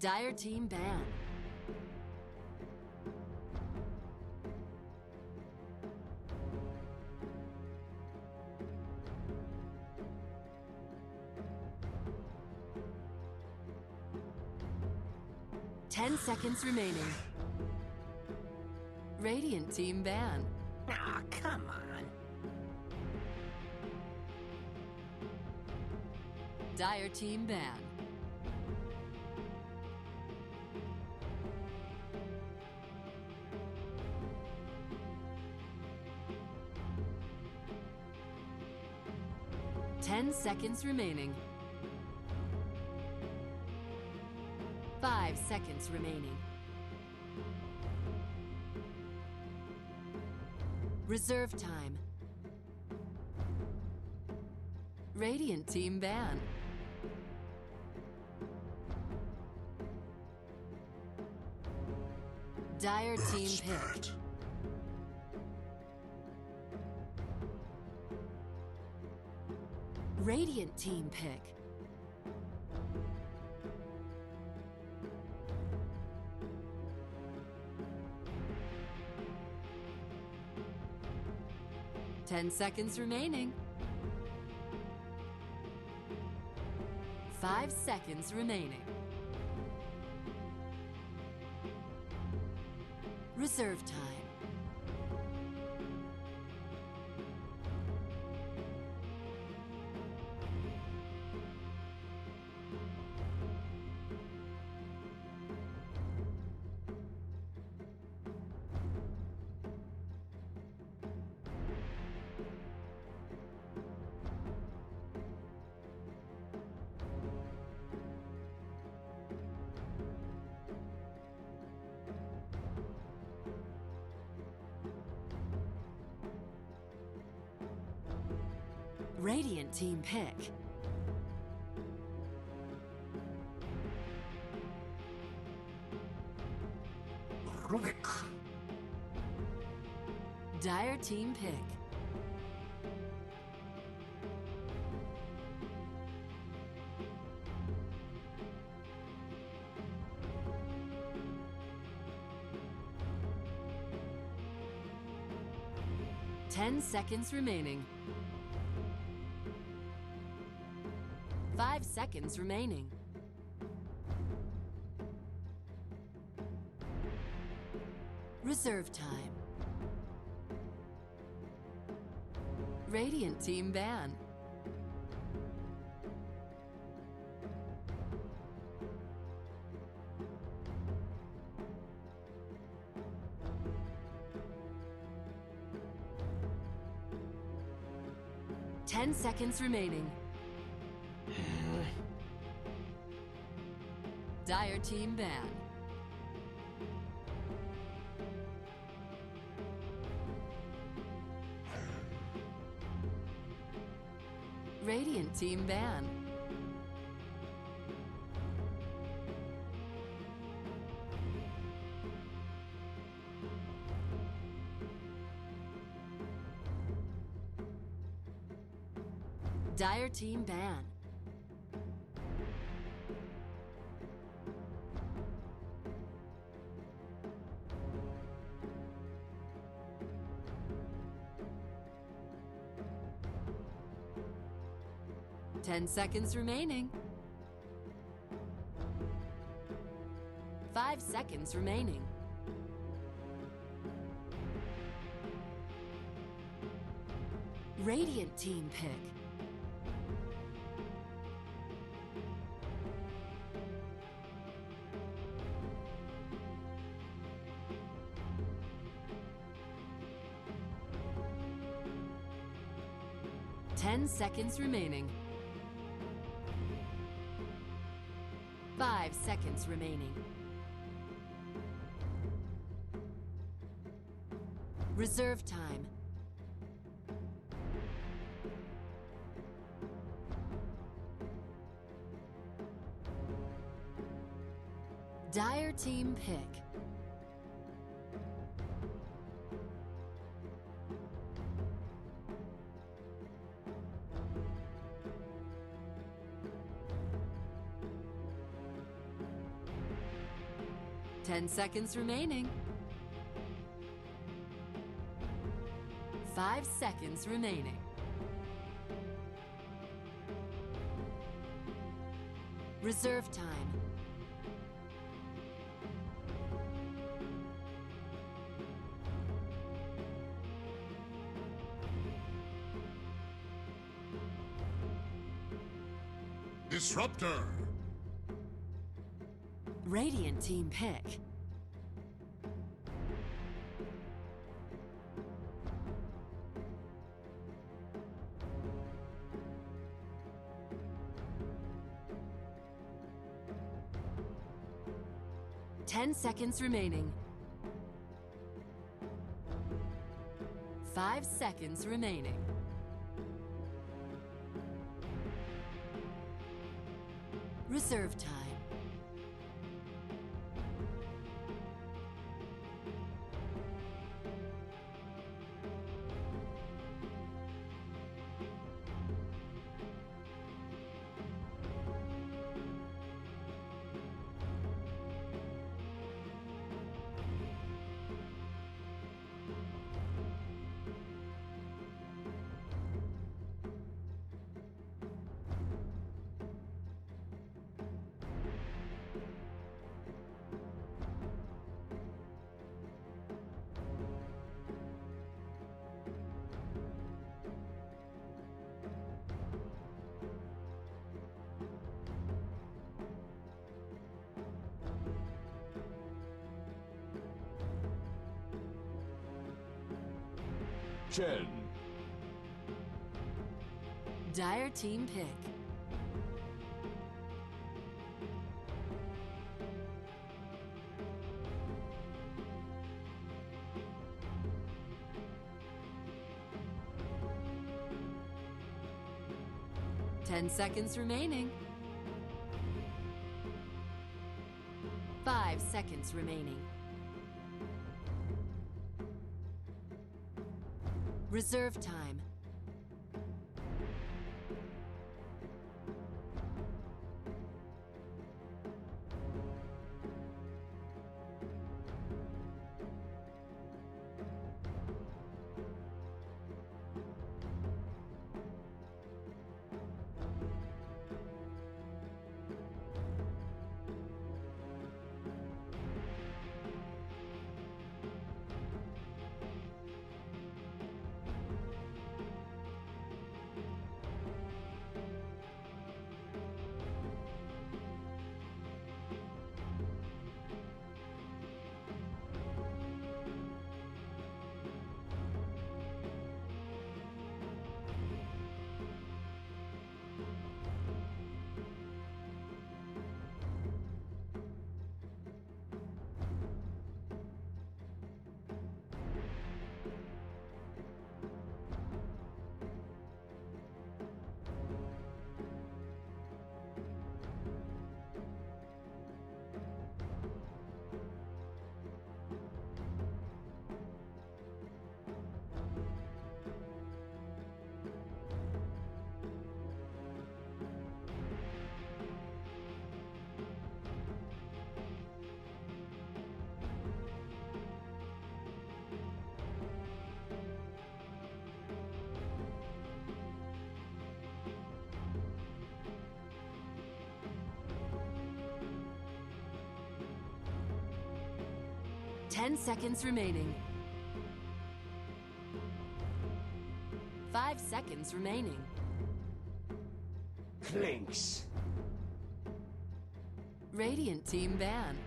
Dire team ban. Ten seconds remaining. Radiant team ban. Aw, come on. Dire team ban. Ten seconds remaining. 5 seconds remaining. Reserve time. Radiant team ban. Dire team pick. Radiant team pick. Ten seconds remaining. 5 seconds remaining. Reserve time. Radiant team pick. Dire team pick. Ten seconds remaining. 5 seconds remaining. Reserve time. Radiant team ban. Ten seconds remaining. Dire team ban. Radiant team ban. Dire team ban. Ten seconds remaining. 5 seconds remaining. Radiant team pick. Ten seconds remaining. 5 seconds remaining. Reserve time. Dire team pick. 10 seconds remaining. 5 seconds remaining. Reserve time. Disruptor. Radiant team pick. Ten seconds remaining. 5 seconds remaining. Reserve time. Chen. Dire team pick. Ten seconds remaining. 5 seconds remaining. Reserve time. Ten seconds remaining. 5 seconds remaining. Clinks. Radiant team ban.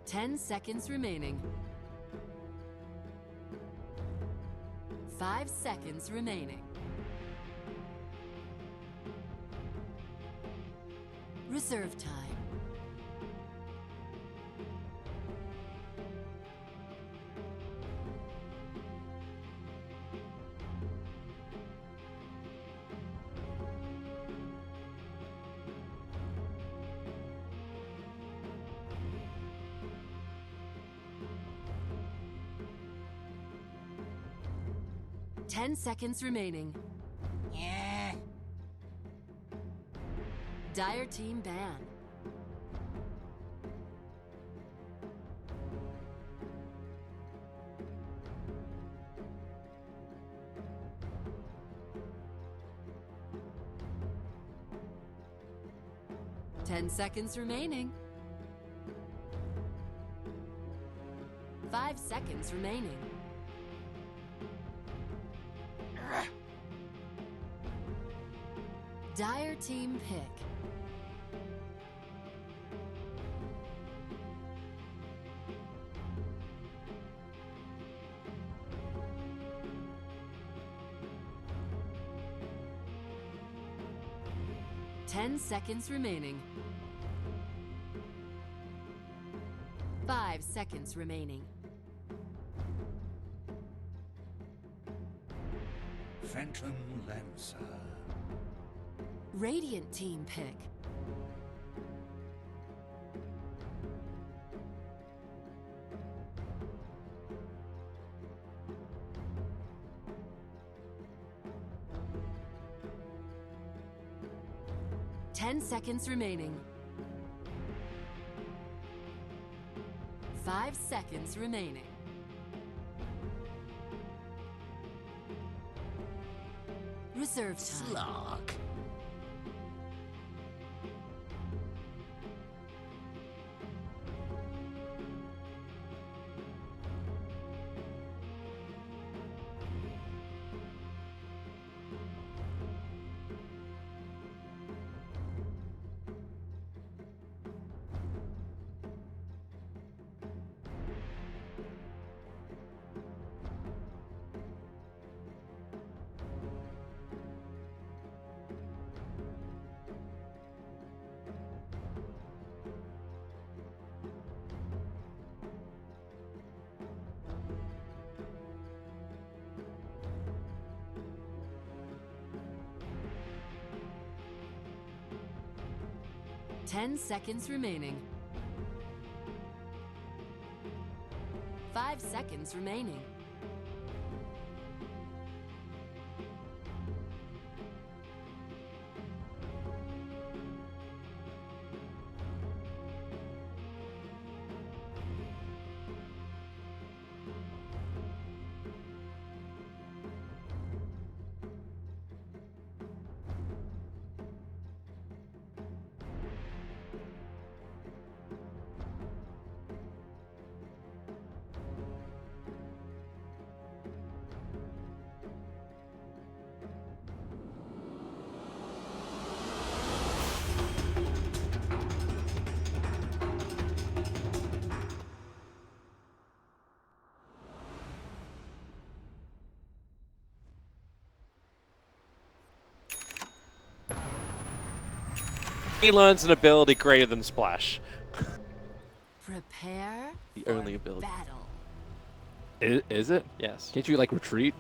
Ten seconds remaining. 5 seconds remaining. Reserve time. 10 seconds remaining. Yeah. Dire team ban. Ten seconds remaining. 5 seconds remaining. Dire team pick. Ten seconds remaining. 5 seconds remaining. Phantom Lancer. Radiant team pick. Ten seconds remaining. 5 seconds remaining. Reserve time. Slog. Ten seconds remaining. 5 seconds remaining. He learns an ability greater than Splash. Prepare The for only ability. battle. Is it? Yes. Can't you, like, retreat?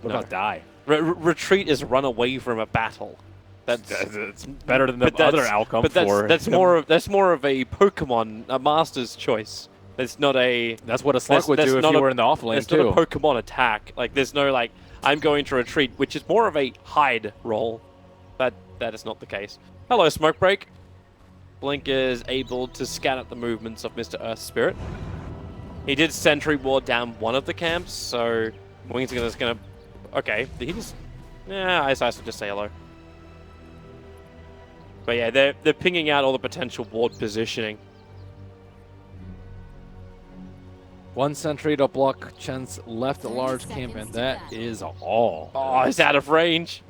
What No. about die? Retreat is run away from a battle. It's better than the but that's- other outcome but for that's him. more of a Pokemon, a master's choice. That's not a. That's what a slug would do if not you a- were in the offlane, It's too. not a Pokemon attack. Like, there's no, like, I'm going to retreat, which is more of a hide roll. But that is not the case. Hello, Smoke Break. Blink is able to scan out the movements of Mr. Earth Spirit. He did sentry ward down one of the camps, so Wings is gonna. Okay, did he just? Yeah, I will just say hello. But yeah, they're pinging out all the potential ward positioning. One sentry to block Chen's left 30 large seconds camp, and to that battle. is all. Oh, he's out of range.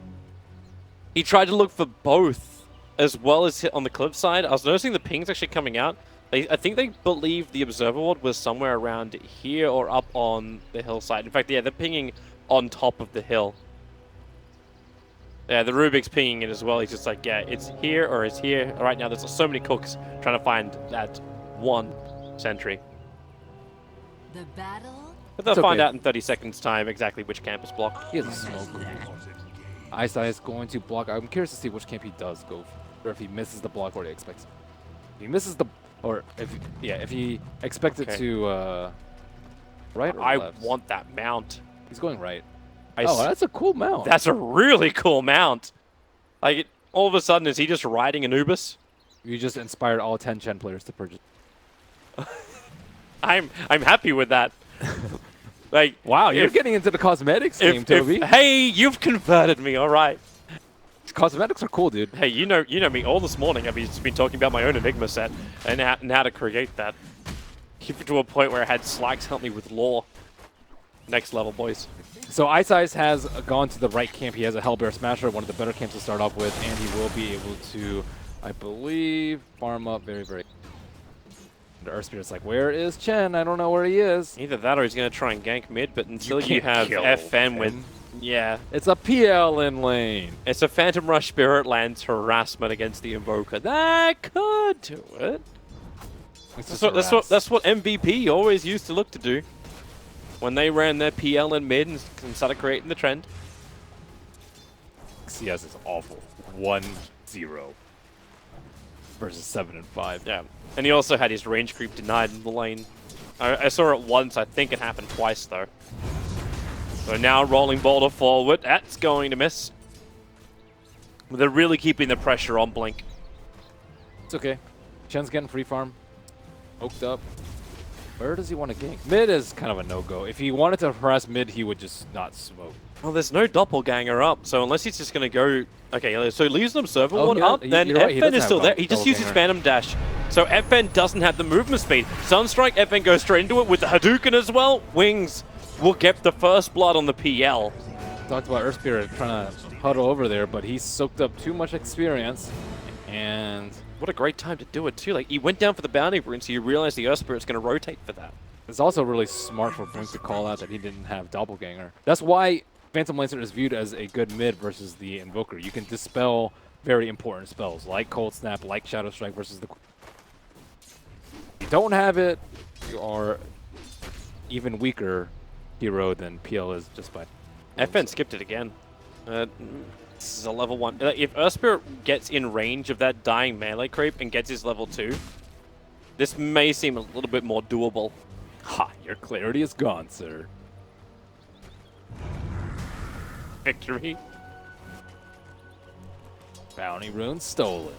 He tried to look for both, as well as hit on the cliff side. I was noticing the pings actually coming out. I think they believe the observer ward was somewhere around here or up on the hillside. In fact, yeah, they're pinging on top of the hill. Yeah, the Rubik's pinging it as well. He's just like, yeah, it's here or it's here. Right now, there's so many cooks trying to find that one sentry. The battle. But they'll It's find okay. out in 30 seconds time exactly which camp is blocked. He has a smoke. Ice is going to block. I'm curious to see which camp he does go for, or if he misses the block or he expects. If he misses the, or if he expects it Okay. to right or I left. want that mount. He's going right. Oh, that's a cool mount. That's a really cool mount. Like, all of a sudden, is he just riding an Ubis? You just inspired all 10 Chen players to purchase. I'm happy with that. Like, wow, you're getting into the cosmetics game, Toby. Hey, you've converted me. All right. Cosmetics are cool, dude. Hey, you know me. All this morning, I've just been talking about my own Enigma set and how to create that. Keep it to a point where I had Slacks help me with lore. Next level, boys. So Ice Ice has gone to the right camp. He has a Hellbear Smasher, one of the better camps to start off with, and he will be able to, I believe, farm up very, very. The Earth Spirit's like, where is Chen? I don't know where he is. Either that or he's going to try and gank mid, but until you have FN with... Yeah. It's a PL in lane. It's a Phantom Rush Spirit Lance harassment against the Invoker. That could do it. That's what MVP always used to look to do. When they ran their PL in mid and started creating the trend. CS is awful. 1-0 versus 7 and 5. Yeah. And he also had his range creep denied in the lane. I saw it once. I think it happened twice, though. So now rolling boulder forward. That's going to miss. They're really keeping the pressure on Blink. It's okay. Chen's getting free farm. Oaked up. Where does he want to gank? Mid is kind of a no-go. If he wanted to harass mid, he would just not smoke. Well, there's no doppelganger up, so unless he's just going to go... Okay, so he leaves an Observer one yeah, up, then right, FN is still there. He just uses Phantom Dash. So FN doesn't have the movement speed. Sunstrike, FN goes straight into it with the Hadouken as well. Wings will get the first blood on the PL. Talked about Earth Spirit trying to huddle over there, but he soaked up too much experience. And... what a great time to do it, too. Like, he went down for the bounty rune, so you realize the Earth Spirit's going to rotate for that. It's also really smart for Blink to call out that he didn't have Doppelganger. That's why Phantom Lancer is viewed as a good mid versus the Invoker. You can dispel very important spells, like Cold Snap, like Shadow Strike versus the... If you don't have it, you are even weaker hero than PL is just by... FN skipped it again. This is a level 1. If Earth Spirit gets in range of that dying melee creep and gets his level 2, this may seem a little bit more doable. Ha! Your clarity is gone, sir. Victory. Bounty rune stolen.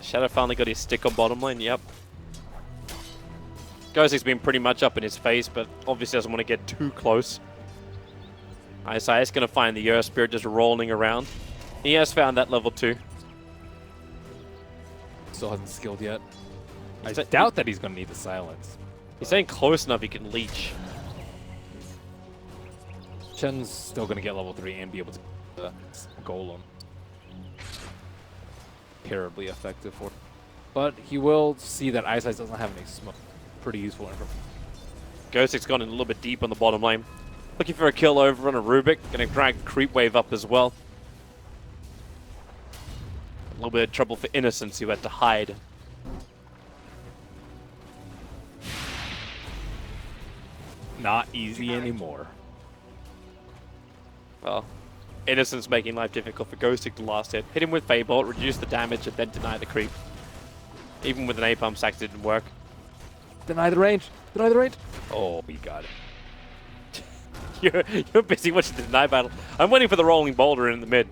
Shadow finally got his stick on bottom lane, yep. Ghost's been pretty much up in his face, but obviously doesn't want to get too close. Isaiah's going to find the Earth Spirit just rolling around. He has found that level 2. Still hasn't skilled yet. I doubt that he's going to need the silence. He's saying close enough he can leech. Chen's still going to get level 3 and be able to golem. Terribly effective for him. But he will see that Ice Ice doesn't have any smoke. Pretty useful information. Ghost's gone in a little bit deep on the bottom lane. Looking for a kill over on a Rubik. Going to drag Creep Wave up as well. A little bit of trouble for Innocence, who had to hide. Not easy anymore. Well, Innocence making life difficult for Ghostic to last hit. Hit him with Feybolt, reduce the damage, and then deny the creep. Even with an Napalm Sack, didn't work. Deny the range. Deny the range. Oh, we got it. You're busy watching the deny battle. I'm waiting for the rolling boulder in the mid.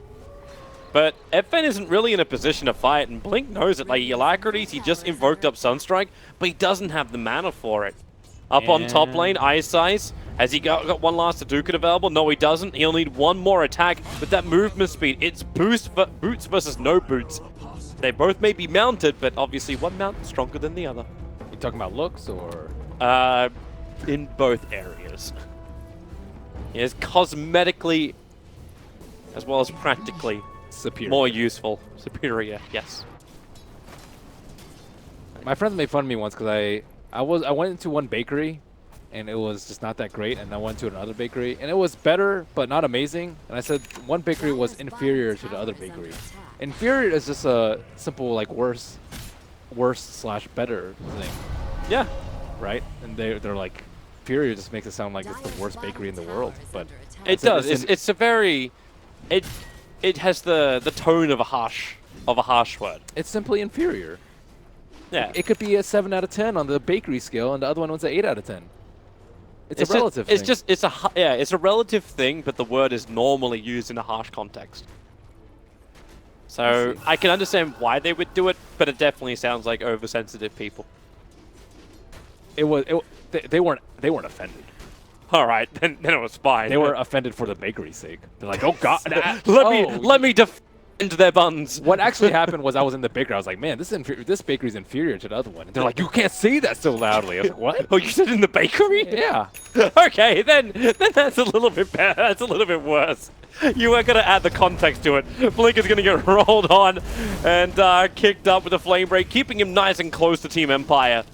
But FN isn't really in a position to fight, and Blink knows it. Like, Alacrities, he just invoked up Sunstrike, but he doesn't have the mana for it. Up on top lane, Ice Size. Has he got one last Hadouken available? No, he doesn't. He'll need one more attack. With that movement speed, it's boots versus no boots. They both may be mounted, but obviously one mount is stronger than the other. You talking about looks or? In both areas. He is cosmetically, as well as practically, superior. More useful. Superior, yes. My friends made fun of me once because I went into one bakery and it was just not that great, and I went to another bakery and it was better but not amazing, and I said one bakery was inferior to the other bakery. Inferior is just a simple like worse / better thing. Yeah. Right? And they're like inferior just makes it sound like it's the worst bakery in the world, but it does. It's a very it has the tone of a harsh word. It's simply inferior. Yeah. It could be a 7 out of 10 on the bakery scale, and the other one was an 8 out of 10. It's a relative thing. It's a relative thing, but the word is normally used in a harsh context. So I can understand why they would do it, but it definitely sounds like oversensitive people. They weren't offended. All right, then it was fine. They were offended for the bakery's sake. They're like, oh god, let me defend their buns. What actually happened was I was in the bakery. I was like, man, this bakery's inferior to the other one. And they're like, you can't say that so loudly. I was like, what? Oh, you said in the bakery? Yeah. Okay, then that's a little bit bad. That's a little bit worse. You were gonna add the context to it. Blink is gonna get rolled on and kicked up with a flame break, keeping him nice and close to Team Empire.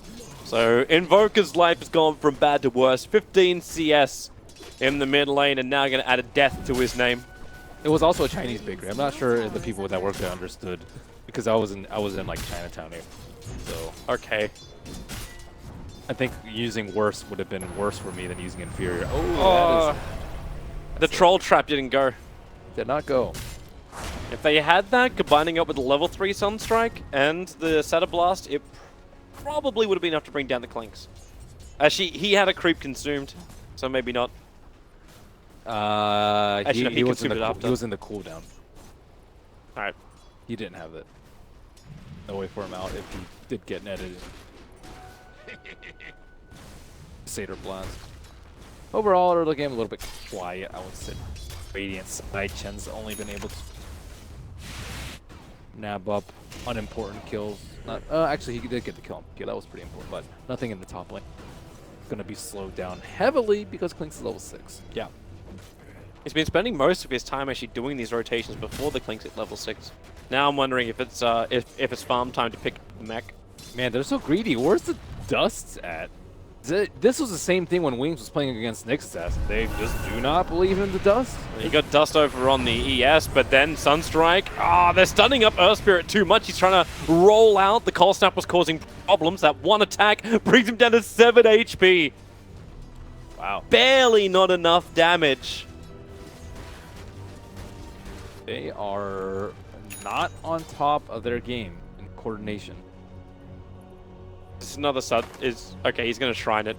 So Invoker's life has gone from bad to worse. 15 CS in the mid lane, and now gonna add a death to his name. It was also a Chinese bakery. I'm not sure the people that worked there understood, because I was in like Chinatown here. So Okay. I think using worse would have been worse for me than using inferior. Oh, The troll trap didn't go. did not go. If they had that, combining up with the level 3 Sunstrike and the Shatter Blast, it probably would have been enough to bring down the Clinks. Actually, he had a creep consumed, so maybe not. He was in the cooldown. Alright. He didn't have it. No way for him out if he did get netted. Satyr Blast. Overall, early game a little bit quiet, I would say. Radiant side, Chen's only been able to nab up unimportant kills. Not, actually, he did get the kill. Yeah, that was pretty important, but nothing in the top lane. Going to be slowed down heavily because Clink's is level 6. Yeah. He's been spending most of his time actually doing these rotations before the Clink's at level 6. Now I'm wondering if it's farm time to pick up the mech. Man, they're so greedy. Where's the dust at? This was the same thing when Wings was playing against Nyx Assassin. They just do not believe in the dust. He got dust over on the ES, but then Sunstrike. They're stunning up Earth Spirit too much. He's trying to roll out. The Cold Snap was causing problems. That one attack brings him down to 7 HP. Wow. Barely not enough damage. They are not on top of their game in coordination. This is another sub. Okay, he's going to shrine it.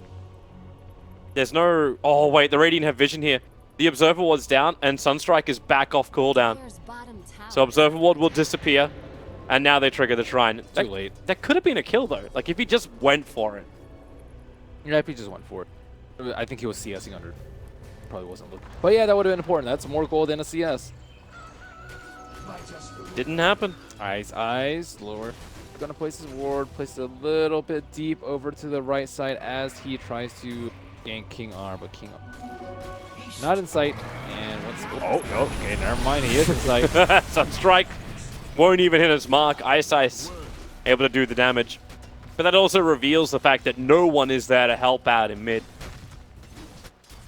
There's no... Oh, wait, the Radiant have vision here. The Observer Ward's down, and Sunstrike is back off cooldown. So Observer Ward will disappear, and now they trigger the shrine. Too late. That could have been a kill, though. Like, if he just went for it. Yeah, if he just went for it. I think he was CSing under. Probably wasn't looking. But yeah, that would have been important. That's more gold than a CS. Didn't happen. Eyes, lower. Gonna place his ward, place it a little bit deep over to the right side as he tries to gank King R, but King R not in sight. And oh no, okay, never mind, he is in sight. Sunstrike won't even hit his mark. Ice able to do the damage. But that also reveals the fact that no one is there to help out in mid.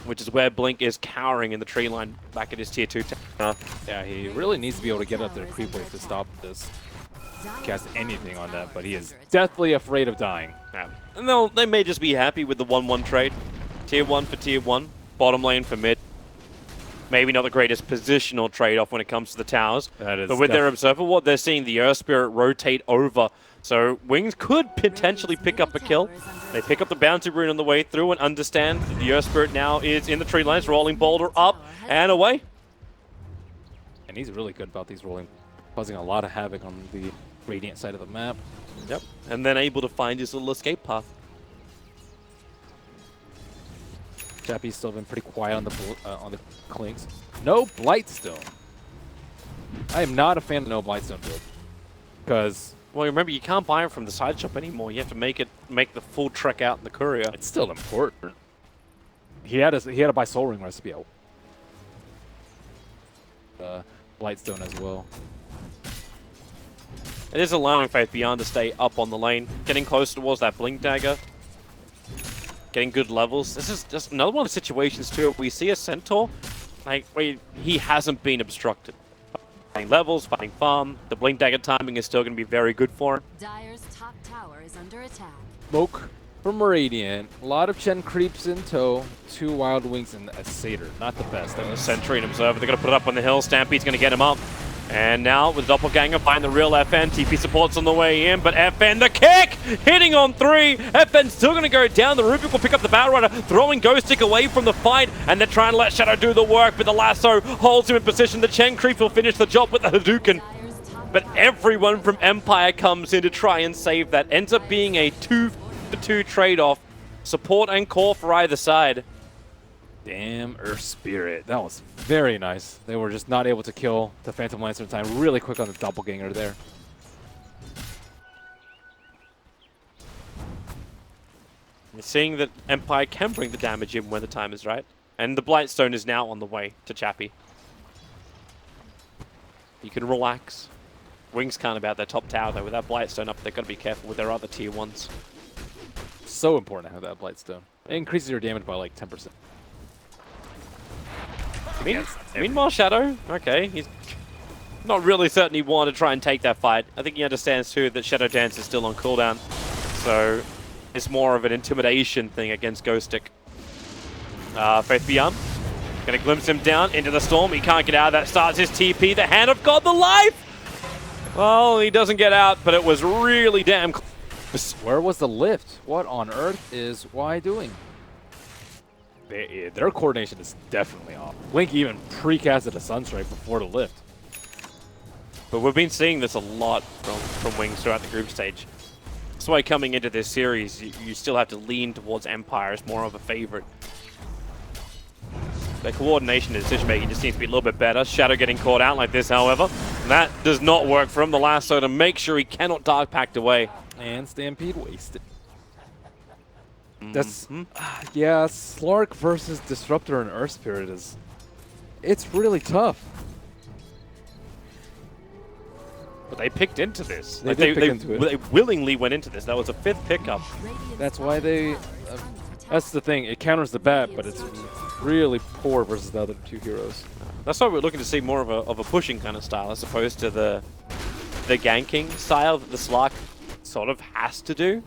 Which is where Blink is cowering in the tree line back at his tier 2 tower. Yeah, he really needs to be able to get up there creep wave to stop this. Cast anything on that, but he is deathly afraid of dying. Yeah. And they may just be happy with the 1-1 trade. Tier 1 for tier 1, bottom lane for mid. Maybe not the greatest positional trade-off when it comes to the towers. But with their Observer Ward, they're seeing the Earth Spirit rotate over. So Wings could potentially pick up a kill. They pick up the Bounty Rune on the way through and understand that the Earth Spirit now is in the tree lines, rolling Boulder up and away. And he's really good about these rolling, causing a lot of havoc on the Radiant side of the map. Yep, and then able to find his little escape path. Chappie's still been pretty quiet on the Clinks. No Blightstone. I am not a fan of no Blightstone build. Because... Well, remember, you can't buy it from the side shop anymore. You have to make the full trek out in the courier. It's still important. He had to buy Soul Ring recipe out. Blightstone as well. It is allowing Faith Beyond to stay up on the lane, getting close towards that Blink Dagger, getting good levels. This is just another one of the situations too. We see a Centaur, like where he hasn't been obstructed. Fighting levels, fighting farm. The Blink Dagger timing is still going to be very good for him. Dire's top tower is under attack. Smoke from Radiant. A lot of Chen creeps in tow. 2 Wild Wings and a Satyr. Not the best. Sentry and Observer, they're going to put it up on the hill. Stampede's going to get him up. And now with Doppelganger find the real FN. TP support's on the way in, but FN the kick! hitting on 3. FN still going to go down. The Rubik will pick up the Battle Rider, throwing Ghostic away from the fight, and they're trying to let Shadow do the work, but the lasso holds him in position. The Chen Creep will finish the job with the Hadouken. But everyone from Empire comes in to try and save that. Ends up being a 2-for-2 trade-off. Support and core for either side. Damn Earth Spirit. That was very nice. They were just not able to kill the Phantom Lancer in time. Really quick on the doppelganger there. You're seeing that Empire can bring the damage in when the time is right. And the Blightstone is now on the way to Chappie. You can relax. Wings can't about their top tower though. With that Blightstone up, they've got to be careful with their other tier 1s. So important to have that Blightstone. It increases your damage by like 10%. Meanwhile, Shadow, okay, he's not really certain he wanted to try and take that fight. I think he understands too that Shadow Dance is still on cooldown, so it's more of an intimidation thing against Ghostic. Faith Beyond, gonna glimpse him down into the storm. He can't get out of that. Starts his TP. The Hand of God, the life. Well, he doesn't get out, but it was really damn close. Where was the lift? What on earth is Y doing? Their coordination is definitely off. Link even precasted a Sunstrike before the lift. But we've been seeing this a lot from Wings throughout the group stage. That's why coming into this series, you still have to lean towards Empire as more of a favorite. Their coordination and decision-making just needs to be a little bit better. Shadow getting caught out like this, however. That does not work for him. The lasso to make sure he cannot Dark Pact away. And Stampede wasted. That's yeah, Slark versus Disruptor and Earth Spirit is it's really tough. But they picked into this. They did pick into it. They willingly went into this. That was a 5th pickup. That's why they that's the thing. It counters the bat, but it's really poor versus the other 2 heroes. That's why we're looking to see more of a pushing kind of style as opposed to the ganking style that the Slark sort of has to do.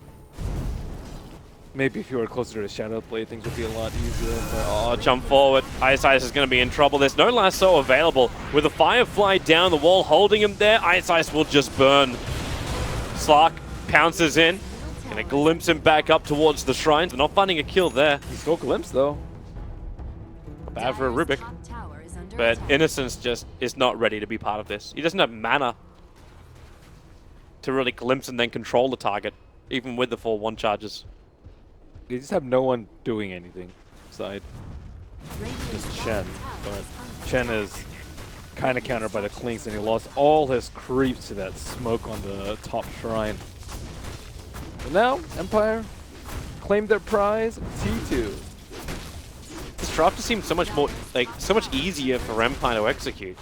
Maybe if you were closer to Shadow Blade, things would be a lot easier. Oh, jump forward. Ice is going to be in trouble. There's no lasso available. With a Firefly down the wall holding him there, Ice will just burn. Slark pounces in. Going to glimpse him back up towards the shrines. They're not finding a kill there. He's still glimpsed, though. Not bad for a Rubik. But Innocence just is not ready to be part of this. He doesn't have mana to really glimpse and then control the target, even with the 4-1 charges. You just have no one doing anything side. Just Chen. But Chen is kind of countered by the Clinks, and he lost all his creeps to that smoke on the top shrine. And now, Empire claimed their prize, T2. This draft just seems so much more, so much easier for Empire to execute.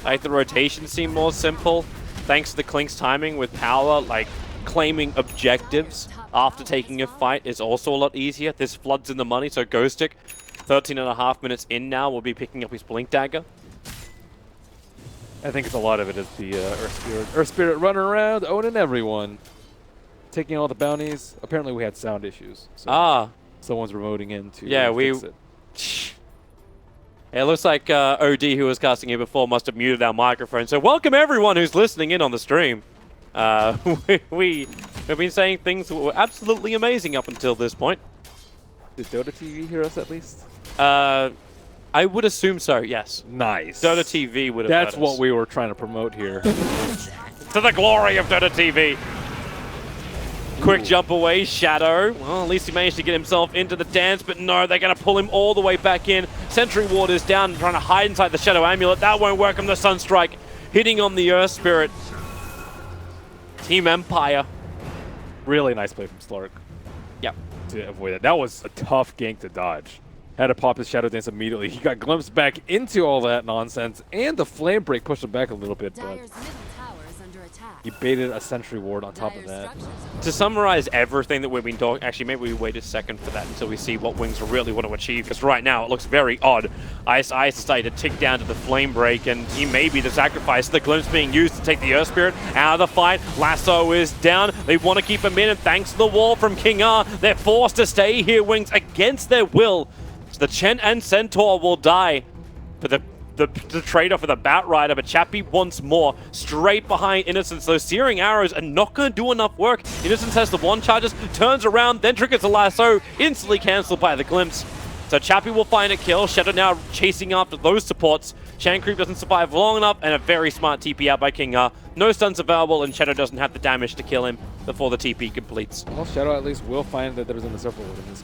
Like, the rotations seem more simple, thanks to the Clink's timing with power, claiming objectives after taking a fight is also a lot easier. This floods in the money, so Ghostic, 13.5 minutes in now, will be picking up his Blink Dagger. I think it's a lot of it is the Earth Spirit. Earth Spirit running around, owning everyone. Taking all the bounties. Apparently we had sound issues. So someone's remoting in to fix it. It looks like OD, who was casting here before, must have muted our microphone. So welcome everyone who's listening in on the stream. We've been saying things that were absolutely amazing up until this point. Did Dota TV hear us at least? I would assume so, yes. Nice. Dota TV would have That's heard what us. we were trying to promote here. To the glory of Dota TV. Quick jump away, Shadow. Well, at least he managed to get himself into the dance, but no, they're going to pull him all the way back in. Sentry Ward is down, trying to hide inside the Shadow Amulet. That won't work on the Sunstrike. Hitting on the Earth Spirit. Team Empire. Really nice play from Slark. Yep. To avoid that. That was a tough gank to dodge. Had to pop his Shadow Dance immediately. He got glimpsed back into all that nonsense, and the Flame Break pushed him back a little bit, but he baited a Sentry Ward on top of that. To summarize everything that we've been talking, actually maybe we wait a second for that until we see what Wings really want to achieve, because right now it looks very odd. Ice is starting to tick down to the Flame Break, and he may be the sacrifice. The Glimpse being used to take the Earth Spirit out of the fight. Lasso is down. They want to keep him in, and thanks to the wall from King R, they're forced to stay here, Wings, against their will. So the Chen and Centaur will die. But the the trade-off with a Batrider, but Chappie wants more. Straight behind Innocence. Those searing arrows are not going to do enough work. Innocence has the one charges, turns around, then triggers a lasso, instantly cancelled by the glimpse. So Chappie will find a kill. Shadow now chasing after those supports. Shan Creep doesn't survive long enough, and a very smart TP out by King Ah. No stuns available, and Shadow doesn't have the damage to kill him before the TP completes. Well, Shadow at least will find that there's in the circle within this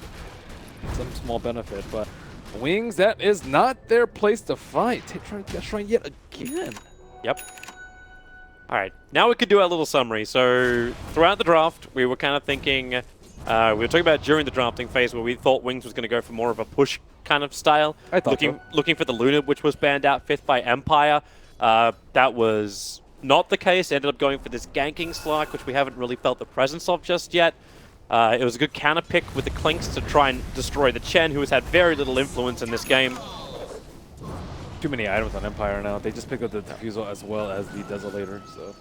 some small benefit, but Wings, that is not their place to fight. Trying to shrine yet again. Yep. All right, now we could do our little summary. So throughout the draft, we were kind of thinking, we were talking about during the drafting phase where we thought Wings was going to go for more of a push kind of style. I thought looking for the Luna, which was banned out 5th by Empire. That was not the case. Ended up going for this ganking Slark, which we haven't really felt the presence of just yet. It was a good counter pick with the Clinks to try and destroy the Chen, who has had very little influence in this game. Too many items on Empire now. They just picked up the Diffusal as well as the Desolator, so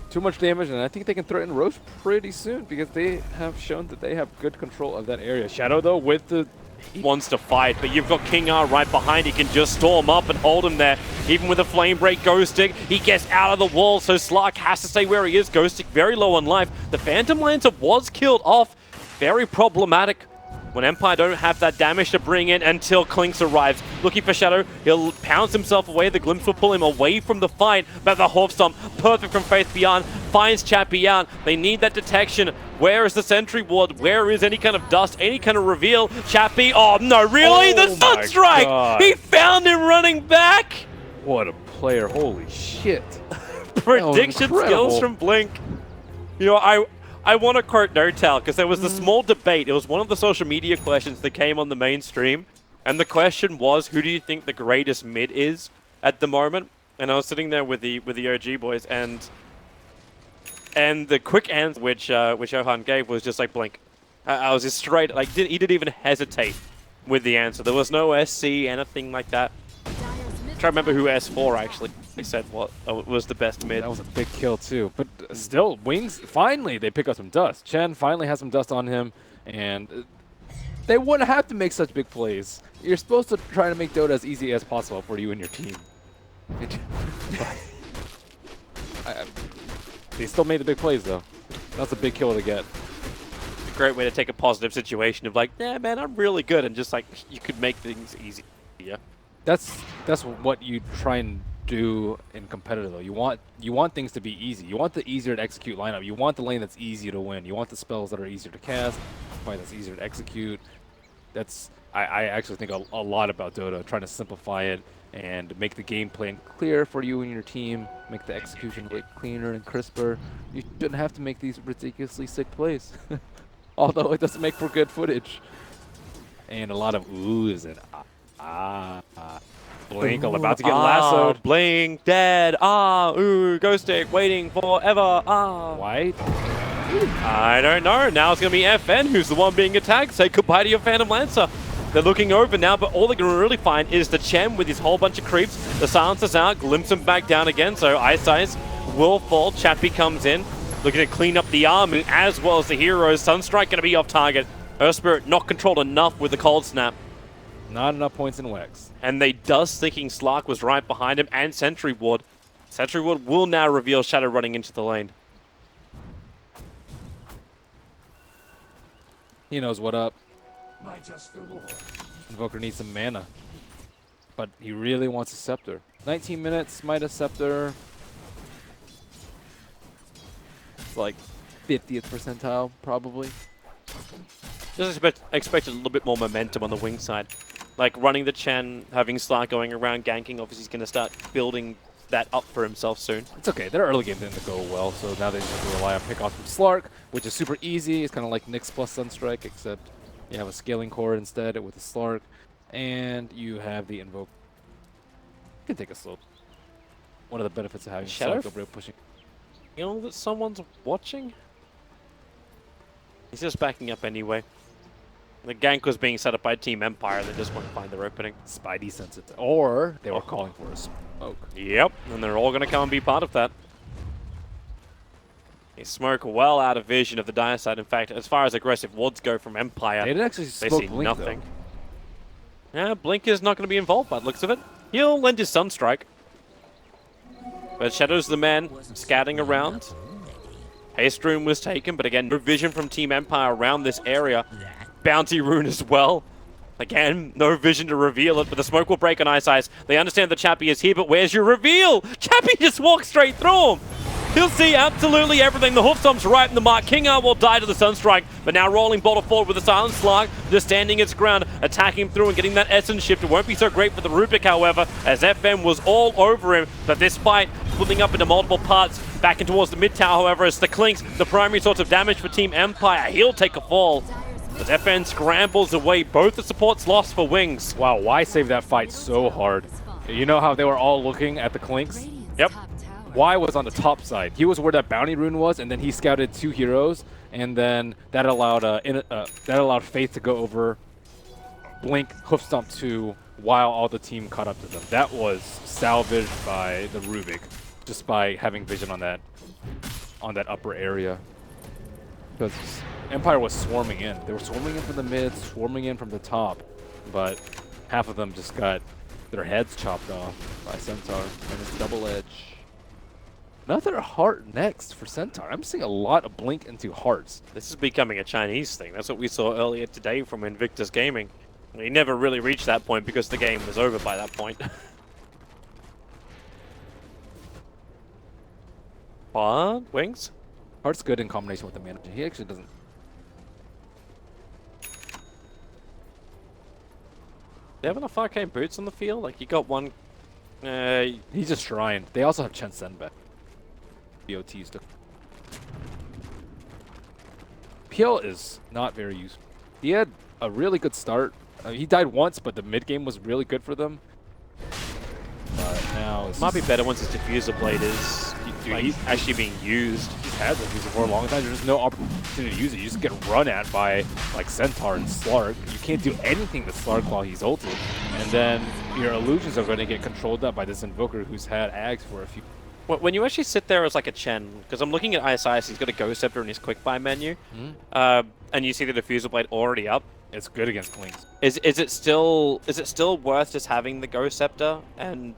too much damage, and I think they can threaten Roche pretty soon because they have shown that they have good control of that area. Shadow, though, with the... He wants to fight, but you've got King R right behind. He can just storm up and hold him there. Even with a Flame Break Ghost Stick, he gets out of the wall, so Slark has to stay where he is. Ghost Stick very low on life. The Phantom Lancer was killed off. Very problematic when Empire don't have that damage to bring in until Clinks arrives. Looking for Shadow, he'll pounce himself away. The Glimpse will pull him away from the fight, but the Hoof Stomp, perfect from Faith Beyond, finds Chappie out. They need that detection. Where is the Sentry Ward? Where is any kind of dust, any kind of reveal? Chappie, oh no, really? Oh the Sunstrike! God. He found him running back! What a player, holy shit. Prediction skills from Blink. You know, I want to quote NoTal because there was a small debate. It was one of the social media questions that came on the mainstream. And the question was, who do you think the greatest mid is at the moment? And I was sitting there with the OG boys, and the quick answer which Johan gave was just like Blink. I was just straight, like, he didn't even hesitate with the answer. There was no SC, anything like that. I'm trying to remember who S4 actually said what was the best mid. That was a big kill too. But still, Wings, finally, they pick up some dust. Chen finally has some dust on him, and they wouldn't have to make such big plays. You're supposed to try to make Dota as easy as possible for you and your team. They still made the big plays, though. That's a big kill to get. Great way to take a positive situation of like, yeah, man, I'm really good, and just like, you could make things easy. Yeah. That's what you try and do in competitive, though. You want things to be easy. You want the easier to execute lineup. You want the lane that's easy to win. You want the spells that are easier to cast, fight that's easier to execute. That's I actually think a lot about Dota, trying to simplify it and make the game plan clear for you and your team, make the execution way cleaner and crisper. You shouldn't have to make these ridiculously sick plays, although it doesn't make for good footage. And a lot of oohs and Blink about to get lassoed. Blink dead. Ghost Stick waiting forever. White. I don't know. Now it's going to be FN who's the one being attacked. Say goodbye to your Phantom Lancer. They're looking over now, but all they're going to really find is the Chen with his whole bunch of creeps. The silencer's out, glimpse him back down again, so Ice will fall. Chappie comes in, looking to clean up the army as well as the heroes. Sunstrike going to be off target. Earth Spirit not controlled enough with the Cold Snap. Not enough points in Wex. And they dust thinking Slark was right behind him, and Sentry Ward. Sentry Ward will now reveal Shadow running into the lane. He knows what up. Invoker needs some mana, but he really wants a Scepter. 19 minutes, Midas Scepter. It's like 50th percentile, probably. Just expect a little bit more momentum on the wing side. Like running the Chen, having Slark going around ganking, obviously he's going to start building that up for himself soon. It's okay, their early game didn't go well, so now they just have to rely on pickoffs from Slark, which is super easy. It's kind of like Nyx plus Sunstrike, except you have a scaling core instead with a Slark, and you have the Invoke. You can take a slope. One of the benefits of having Shadow Slark over pushing. You know that someone's watching? He's just backing up anyway. The gank was being set up by Team Empire, they just want to find their opening. Spidey sensitive. Or they were calling for a smoke. Yep, and they're all going to come and be part of that. They smoke well out of vision of the dire side. In fact, as far as aggressive wards go from Empire, They didn't actually they smoke see Blink, nothing. though. Yeah, Blink is not going to be involved by the looks of it. He'll lend his Sunstrike. But Shadow's the man scouting around. Haste Rune was taken, but again, no vision from Team Empire around this area. Bounty Rune as well. Again, no vision to reveal it, but the smoke will break on Ice Ice. They understand that Chappie is here, but where's your reveal? Chappie just walks straight through him. He'll see absolutely everything. The hoof stomp's right in the mark. King R will die to the Sunstrike, but now rolling Boulder forward with a Silent Slug, just standing its ground, attacking through and getting that essence shift. It won't be so great for the Rubik, however, as FM was all over him. But this fight splitting up into multiple parts, back in towards the mid tower, however, as the Clinks, the primary source of damage for Team Empire. He'll take a fall. As FN scrambles away, both the supports lost for Wings. Wow, why save that fight so hard? You know how they were all looking at the Clinks? Yep. Y was on the top side. He was where that bounty rune was, and then he scouted 2 heroes, and then that allowed Faith to go over, blink, hoof stomp 2, while all the team caught up to them. That was salvaged by the Rubik, just by having vision on that upper area. Because Empire was swarming in. They were swarming in from the mid, swarming in from the top, but half of them just got their heads chopped off by Centaur, and it's double edge. Another heart next for Centaur. I'm seeing a lot of blink into hearts. This is becoming a Chinese thing. That's what we saw earlier today from Invictus Gaming. He never really reached that point because the game was over by that point. What? Wings? Heart's good in combination with the manager. He actually doesn't. They have enough arcane boots on the field? Like, you got one... He's just shrined. They also have Chen Sen back. BOTs to. PL is not very useful. He had a really good start. He died once, but the mid game was really good for them. But now it's might be better once his diffuser blade is like, actually being used. He's had the diffuser for a long time. There's just no opportunity to use it. You just get run at by like Centaur and Slark. You can't do anything to Slark while he's ulted. And then your illusions are going to get controlled up by this Invoker who's had Ags for a few. When you actually sit there as like a Chen, because I'm looking at ISIS, he's got a Ghost Scepter in his quick buy menu, and you see the diffuser blade already up. It's good against Clinks. Is it still worth just having the Ghost Scepter and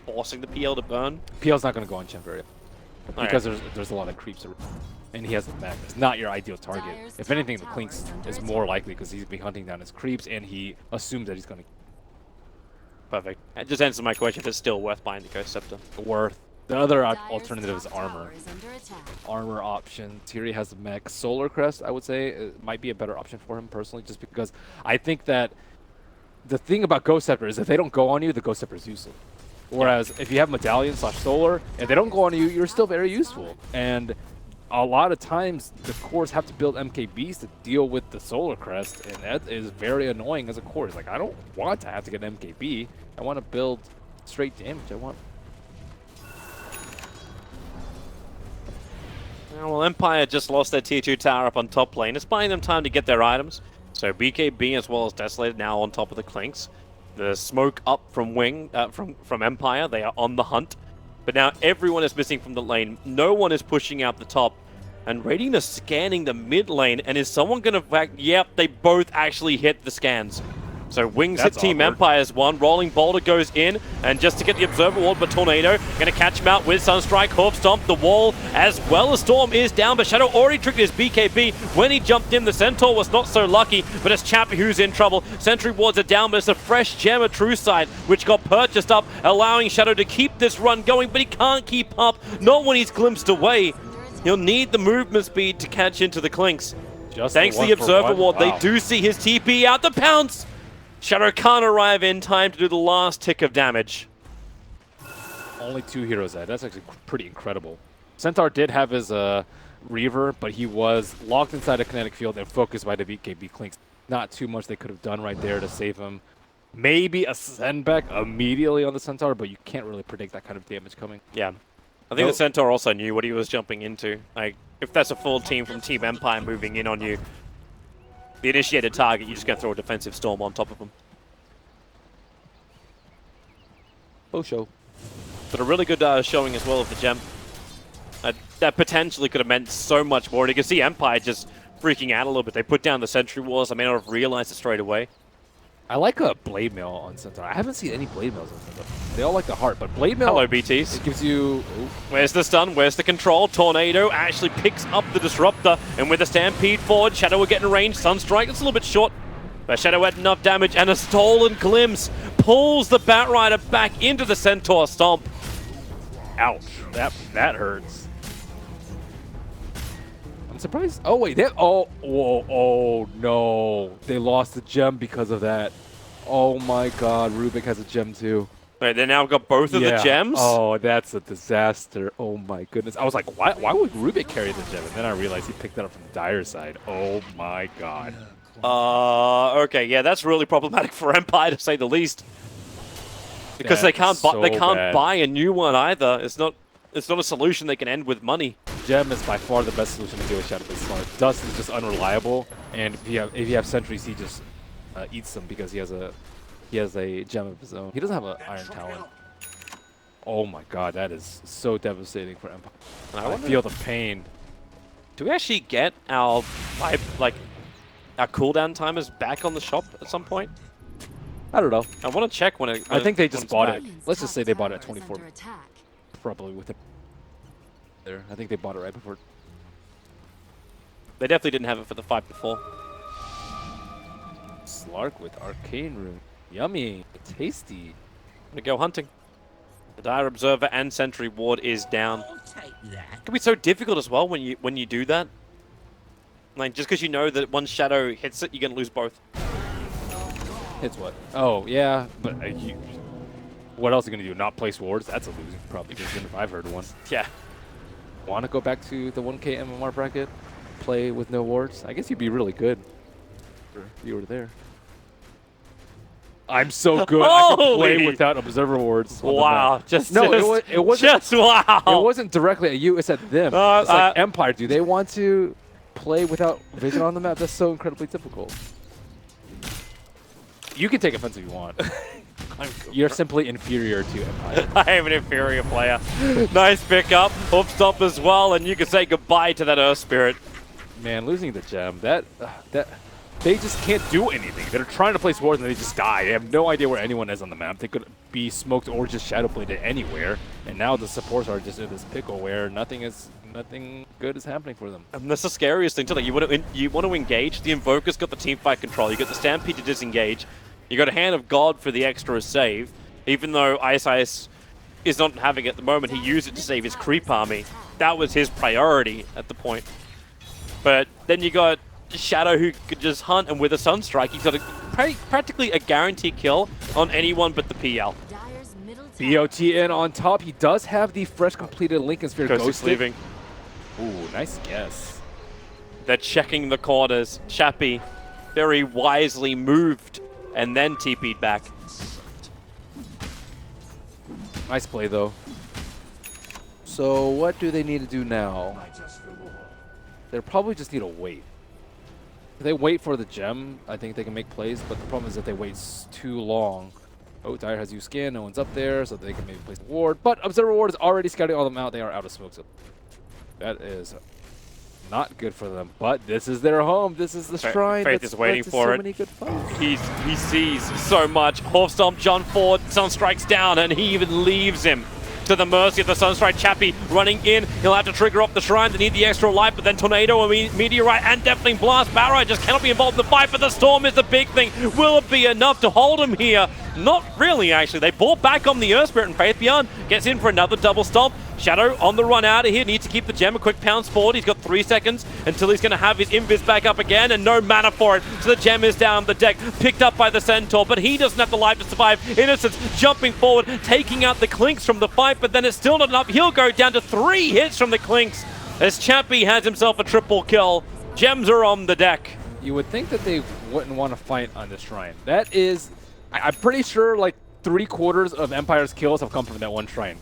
forcing the PL to burn? PL's not going to go on Chen very because there's a lot of creeps around. And he has the mech. It's not your ideal target. If anything, the Clinks is more likely because he's been hunting down his creeps and he assumes that he's going to. Perfect. It just answers my question if it's still worth buying the Ghost Scepter. Worth. The other alternative is armor. Armor option. Tiri has the mech. Solar Crest, I would say, it might be a better option for him personally, just because I think that the thing about Ghost Scepter is if they don't go on you, the Ghost Scepter is useless. Whereas if you have Medallion / Solar, and they don't go on you, you're still very useful. And a lot of times, the cores have to build MKBs to deal with the Solar Crest, and that is very annoying as a core. It's like, I don't want to have to get an MKB. I want to build straight damage. I want... Well, Empire just lost their tier 2 tower up on top lane. It's buying them time to get their items. So BKB as well as Desolated now on top of the Clinks. The smoke up from from Empire. They are on the hunt. But now everyone is missing from the lane. No one is pushing out the top. And Radiant is scanning the mid lane. And is someone going to... Yep, they both actually hit the scans. So Wings hit Team Empire's one. Rolling Boulder goes in. And just to get the Observer Ward, but Tornado going to catch him out with Sunstrike, Hoof Stomp, the wall, as well as Storm is down. But Shadow already triggered his BKB. When he jumped in, the Centaur was not so lucky. But it's Chappie who's in trouble. Sentry Wards are down, but it's a fresh gem of True Sight, which got purchased up, allowing Shadow to keep this run going. But he can't keep up. Not when he's glimpsed away. He'll need the movement speed to catch into the Clinks. Thanks to the Observer Ward, they do see his TP out the pounce. Shadow can't arrive in time to do the last tick of damage. Only 2 heroes there. That's actually pretty incredible. Centaur did have his Reaver, but he was locked inside a kinetic field and focused by the BKB Clinks. Not too much they could have done right there to save him. Maybe a send back immediately on the Centaur, but you can't really predict that kind of damage coming. Yeah. I think the Centaur also knew what he was jumping into. Like, if that's a full team from Team Empire moving in on you, the initiated target, you just going to throw a defensive storm on top of them. Oh, show. But a really good showing as well of the gem. That potentially could have meant so much more. And you can see Empire just freaking out a little bit. They put down the Sentry Walls. I may not have realized it straight away. I like a blade mail on Centaur. I haven't seen any blade mails on Centaur. They all like the heart, but blade mail. Hello, BTs. It gives you. Where's the stun? Where's the control? Tornado actually picks up the disruptor, and with a stampede forward, Shadow will get in range. Sunstrike, it's a little bit short, but Shadow had enough damage, and a stolen glimpse pulls the Batrider back into the Centaur stomp. Ouch! That hurts. I'm surprised. Oh wait, oh no! They lost the gem because of that. Oh my God, Rubik has a gem too. Wait, they now got both of the gems? Oh, that's a disaster. Oh my goodness. I was like, why would Rubik carry the gem? And then I realized he picked that up from Dire's side. Oh my God. Okay, yeah, that's really problematic for Empire to say the least. Because they can't buy a new one either. It's not a solution they can end with money. Gem is by far the best solution to deal with Shadow Blade Smart. Dust is just unreliable, and if you have sentries, he just eats them because he has a gem of his own. He doesn't have an Iron Talon. Oh my God, that is so devastating for Empire. I feel the pain. Do we actually get our our cooldown timers back on the shop at some point? I don't know. I want to check when I think they just bought it. Radiant's Let's just say top they bought it at tower is 24. under attack. Probably with it. There, I think they bought it right before. They definitely didn't have it for the fight before. Slark with Arcane Rune. Yummy. Tasty. I'm gonna go hunting. The Dire Observer and Sentry Ward is down. I'll take that. It can be so difficult as well when you do that. Like, just because you know that one Shadow hits it, you're gonna lose both. Hits what? Oh, yeah, but what else are you going to do? Not place wards? That's a losing proposition if I've heard one. Yeah. Want to go back to the 1K MMR bracket? Play with no wards? I guess you'd be really good if you were there. I'm so good. I can play without observer wards. Wow. It wasn't. Just wow. It wasn't directly at you. It's at them. It's like Empire. Do they want to play without vision on the map? That's so incredibly difficult. You can take offense if you want. You're simply inferior to Empire. I am an inferior player. Nice pickup. Hoof stop as well, and you can say goodbye to that Earth Spirit. Man, losing the gem, that they just can't do anything. They're trying to place wards and they just die. They have no idea where anyone is on the map. They could be smoked or just shadow bladed anywhere. And now the supports are just in this pickle where nothing good is happening for them. And that's the scariest thing too. Like, you want to engage. The Invoker's got the team fight control. You got the Stampede to disengage. You got a Hand of God for the extra save. Even though Ice is not having it at the moment, he used it to save his creep army. That was his priority at the point. But then you got Shadow who could just hunt, and with a Sunstrike, he's got practically a guaranteed kill on anyone but the PL. Dire's middle tower BOTN on top. He does have the fresh completed Lincoln Sphere Ghost leaving. Ooh, nice guess. They're checking the corners. Chappie very wisely moved and then TP'd back. Nice play, though. So what do they need to do now? They probably just need to wait. If they wait for the gem, I think they can make plays, but the problem is that they wait too long. Oh, Dire has used scan, no one's up there, so they can maybe place a ward. But Observer Ward is already scouting all of them out. They are out of smoke, so that is not good for them. But this is their home. This is the shrine. Faith is waiting for it. Many good fights. He sees so much. Horse Stomp, John Ford, Sunstrike's down, and he even leaves him to the mercy of the Sunstrike. Chappie running in. He'll have to trigger off the shrine. They need the extra life, but then Tornado, Meteorite, and Deafening Blast. Barra just cannot be involved in the fight, but the Storm is the big thing. Will it be enough to hold him here? Not really, actually. They bought back on the Earth Spirit, and Faith Beyond gets in for another double stomp. Shadow on the run out of here. Needs to keep the gem. A quick pounce forward. He's got 3 seconds until he's going to have his invis back up again, and no mana for it. So the gem is down the deck, picked up by the Centaur, but he doesn't have the life to survive. Innocence jumping forward, taking out the Clinks from the fight, but then it's still not enough. He'll go down to 3 hits from the Clinks as Chappie has himself a triple kill. Gems are on the deck. You would think that they wouldn't want to fight on the shrine. That is, I'm pretty sure like 3/4 of Empire's kills have come from that one shrine.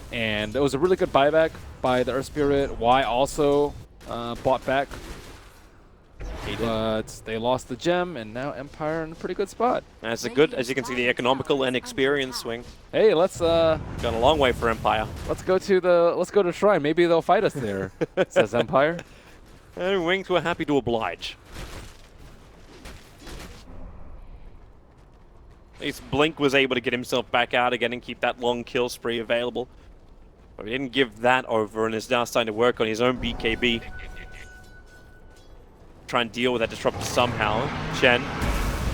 And it was a really good buyback by the Earth Spirit. Y also bought back. But they lost the gem, and now Empire in a pretty good spot. That's a good, as you can see, the economical and experience swing. Hey, let's Gone a long way for Empire. let's go to Shrine. Maybe they'll fight us there, says Empire. And Wings were happy to oblige. At least Blink was able to get himself back out again and keep that long kill spree available. But he didn't give that over and is now starting to work on his own BKB. Try and deal with that disruptor somehow. Chen,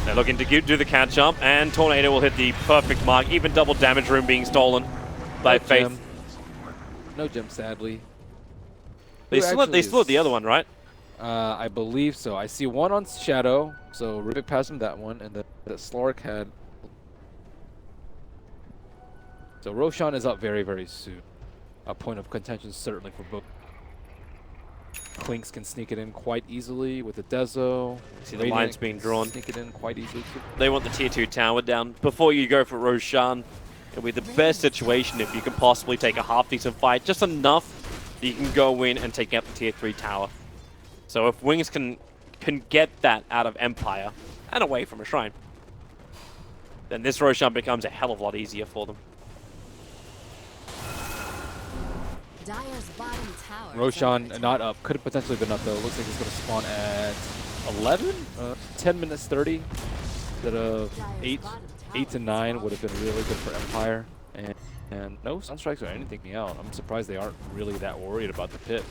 they're looking to do the catch up, and Tornado will hit the perfect mark. Even double damage room being stolen by Faith. Gem. No gem, sadly. They still have the other one, right? I believe so. I see one on Shadow, so Rubik passed him that one, and that Slark had. So Roshan is up very, very soon. A point of contention certainly for both. Clinks can sneak it in quite easily with the Dezo. See the lines being drawn. Sneak it in quite easily too. They want the tier 2 tower down. Before you go for Roshan, it'll be the best situation if you can possibly take a half-decent fight. Just enough that you can go in and take out the tier 3 tower. So if Wings can get that out of Empire and away from a shrine, then this Roshan becomes a hell of a lot easier for them. Dire's bottom tower. Roshan not up. Could have potentially been up though. Looks like he's going to spawn at 11? 10 minutes 30 instead of 8 to 9 would have been really good for Empire. And no Sunstrikes or anything out. I'm surprised they aren't really that worried about the pit.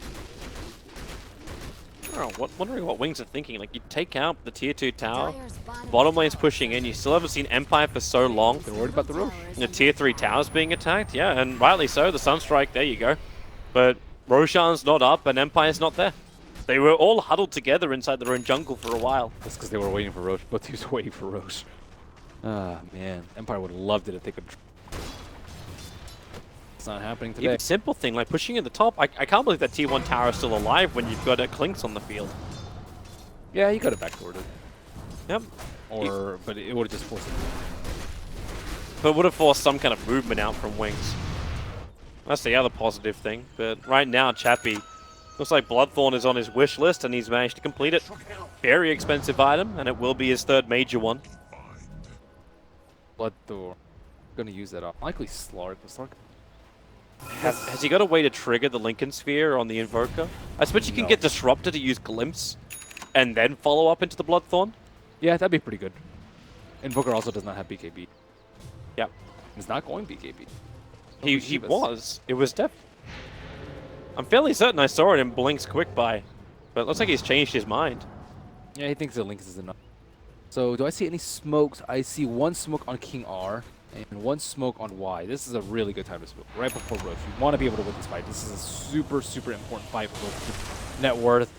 Wondering what Wings are thinking. Like, you take out the tier 2 tower, bottom lane's pushing in, you still haven't seen Empire for so long. They're worried about the Rosh. The tier 3 tower's being attacked, yeah, and rightly so. The Sunstrike, there you go. But Roshan's not up and Empire's not there. They were all huddled together inside their own jungle for a while. That's because they were waiting for Rosh. Both teams were waiting for Rosh. Ah, man. Empire would have loved it if they could. It's not happening today. Even simple thing like pushing in the top. I can't believe that tier 1 tower is still alive when you've got Clinks on the field. Yeah, you could have backdoored it. Yep. But it would have just forced it. But it would have forced some kind of movement out from Wings. That's the other positive thing. But right now, Chappie looks like Bloodthorn is on his wish list and he's managed to complete it. Very expensive item, and it will be his third major one. Bloodthorn. Gonna use that up. Likely Slark. Slark. Has he got a way to trigger the Lincoln Sphere on the Invoker? I suppose you can get Disruptor to use Glimpse and then follow up into the Bloodthorn. Yeah, that'd be pretty good. Invoker also does not have BKB. Yep. He's not going BKB. He was. It was Def. I'm fairly certain I saw it in Blink's quick buy, but it looks like he's changed his mind. Yeah, he thinks the Link is enough. So, do I see any smokes? I see one smoke on King R and one smoke on Y. This is a really good time to smoke, right before Rosh. You want to be able to win this fight. This is a super, super important fight for both net worth.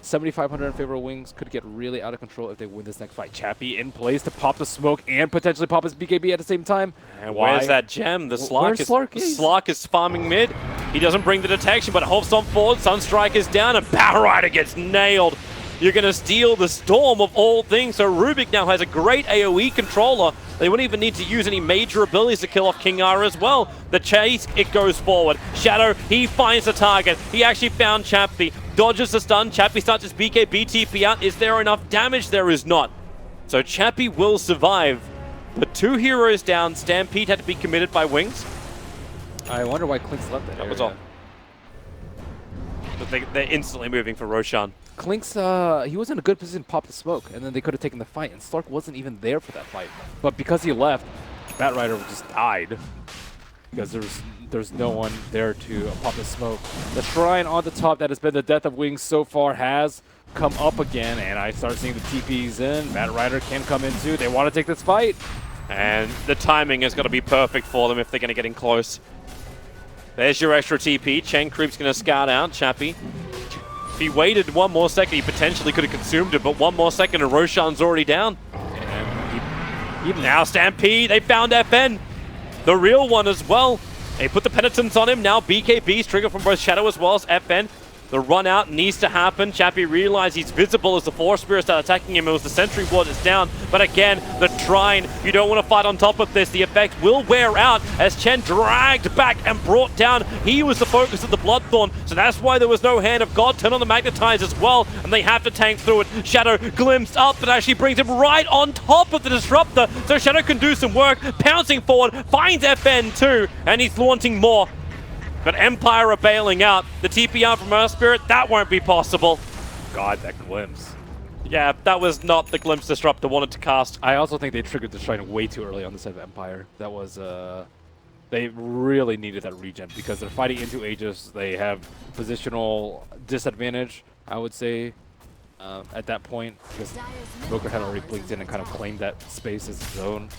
7,500 in favor of Wings could get really out of control if they win this next fight. Chappie in place to pop the smoke and potentially pop his BKB at the same time. And where's that gem? The Slark is farming mid. He doesn't bring the detection, but hops on forward. Sunstrike is down, and Power Rider gets nailed. You're going to steal the Storm of all things. So Rubik now has a great AoE controller. They wouldn't even need to use any major abilities to kill off King R as well. The chase, it goes forward. Shadow, he finds the target. He actually found Chappie. Dodges the stun. Chappie starts his BKB TP out. Is there enough damage? There is not. So Chappie will survive. But 2 heroes down. Stampede had to be committed by Wings. I wonder why Clinks left that That was all. But they're instantly moving for Roshan. Clinks, he was in a good position to pop the smoke, and then they could have taken the fight, and Slark wasn't even there for that fight. But because he left, Bat Rider just died. Because there's no one there to pop the smoke. The shrine on the top that has been the death of Wings so far has come up again, and I start seeing the TPs in. Bat Rider can come in too. They want to take this fight. And the timing has got to be perfect for them if they're going to get in close. There's your extra TP. Chen Creep's going to scout out Chappie. If he waited 1 more second, he potentially could have consumed it, but 1 more second and Roshan's already down. And now Stampede, they found FN. The real one as well. They put the penitence on him. Now BKB's trigger from both Shadow as well as FN. The run out needs to happen. Chappie realized he's visible as the Force Spirit started attacking him. It was the Sentry Ward that's down. But again, the Trine, you don't want to fight on top of this. The effect will wear out as Chen dragged back and brought down. He was the focus of the Bloodthorn. So that's why there was no Hand of God. Turn on the Magnetize as well. And they have to tank through it. Shadow glimpsed up, but actually brings him right on top of the Disruptor. So Shadow can do some work. Pouncing forward, finds FN too. And he's launching more. But Empire are bailing out. The TP out from Earth Spirit, that won't be possible. God, that glimpse. Yeah, that was not the glimpse Disruptor wanted to cast. I also think they triggered the Shrine way too early on the side of Empire. That was, they really needed that regen because they're fighting into Aegis. They have positional disadvantage, I would say, at that point, because Broker had already blinked in and kind of claimed that space as his own.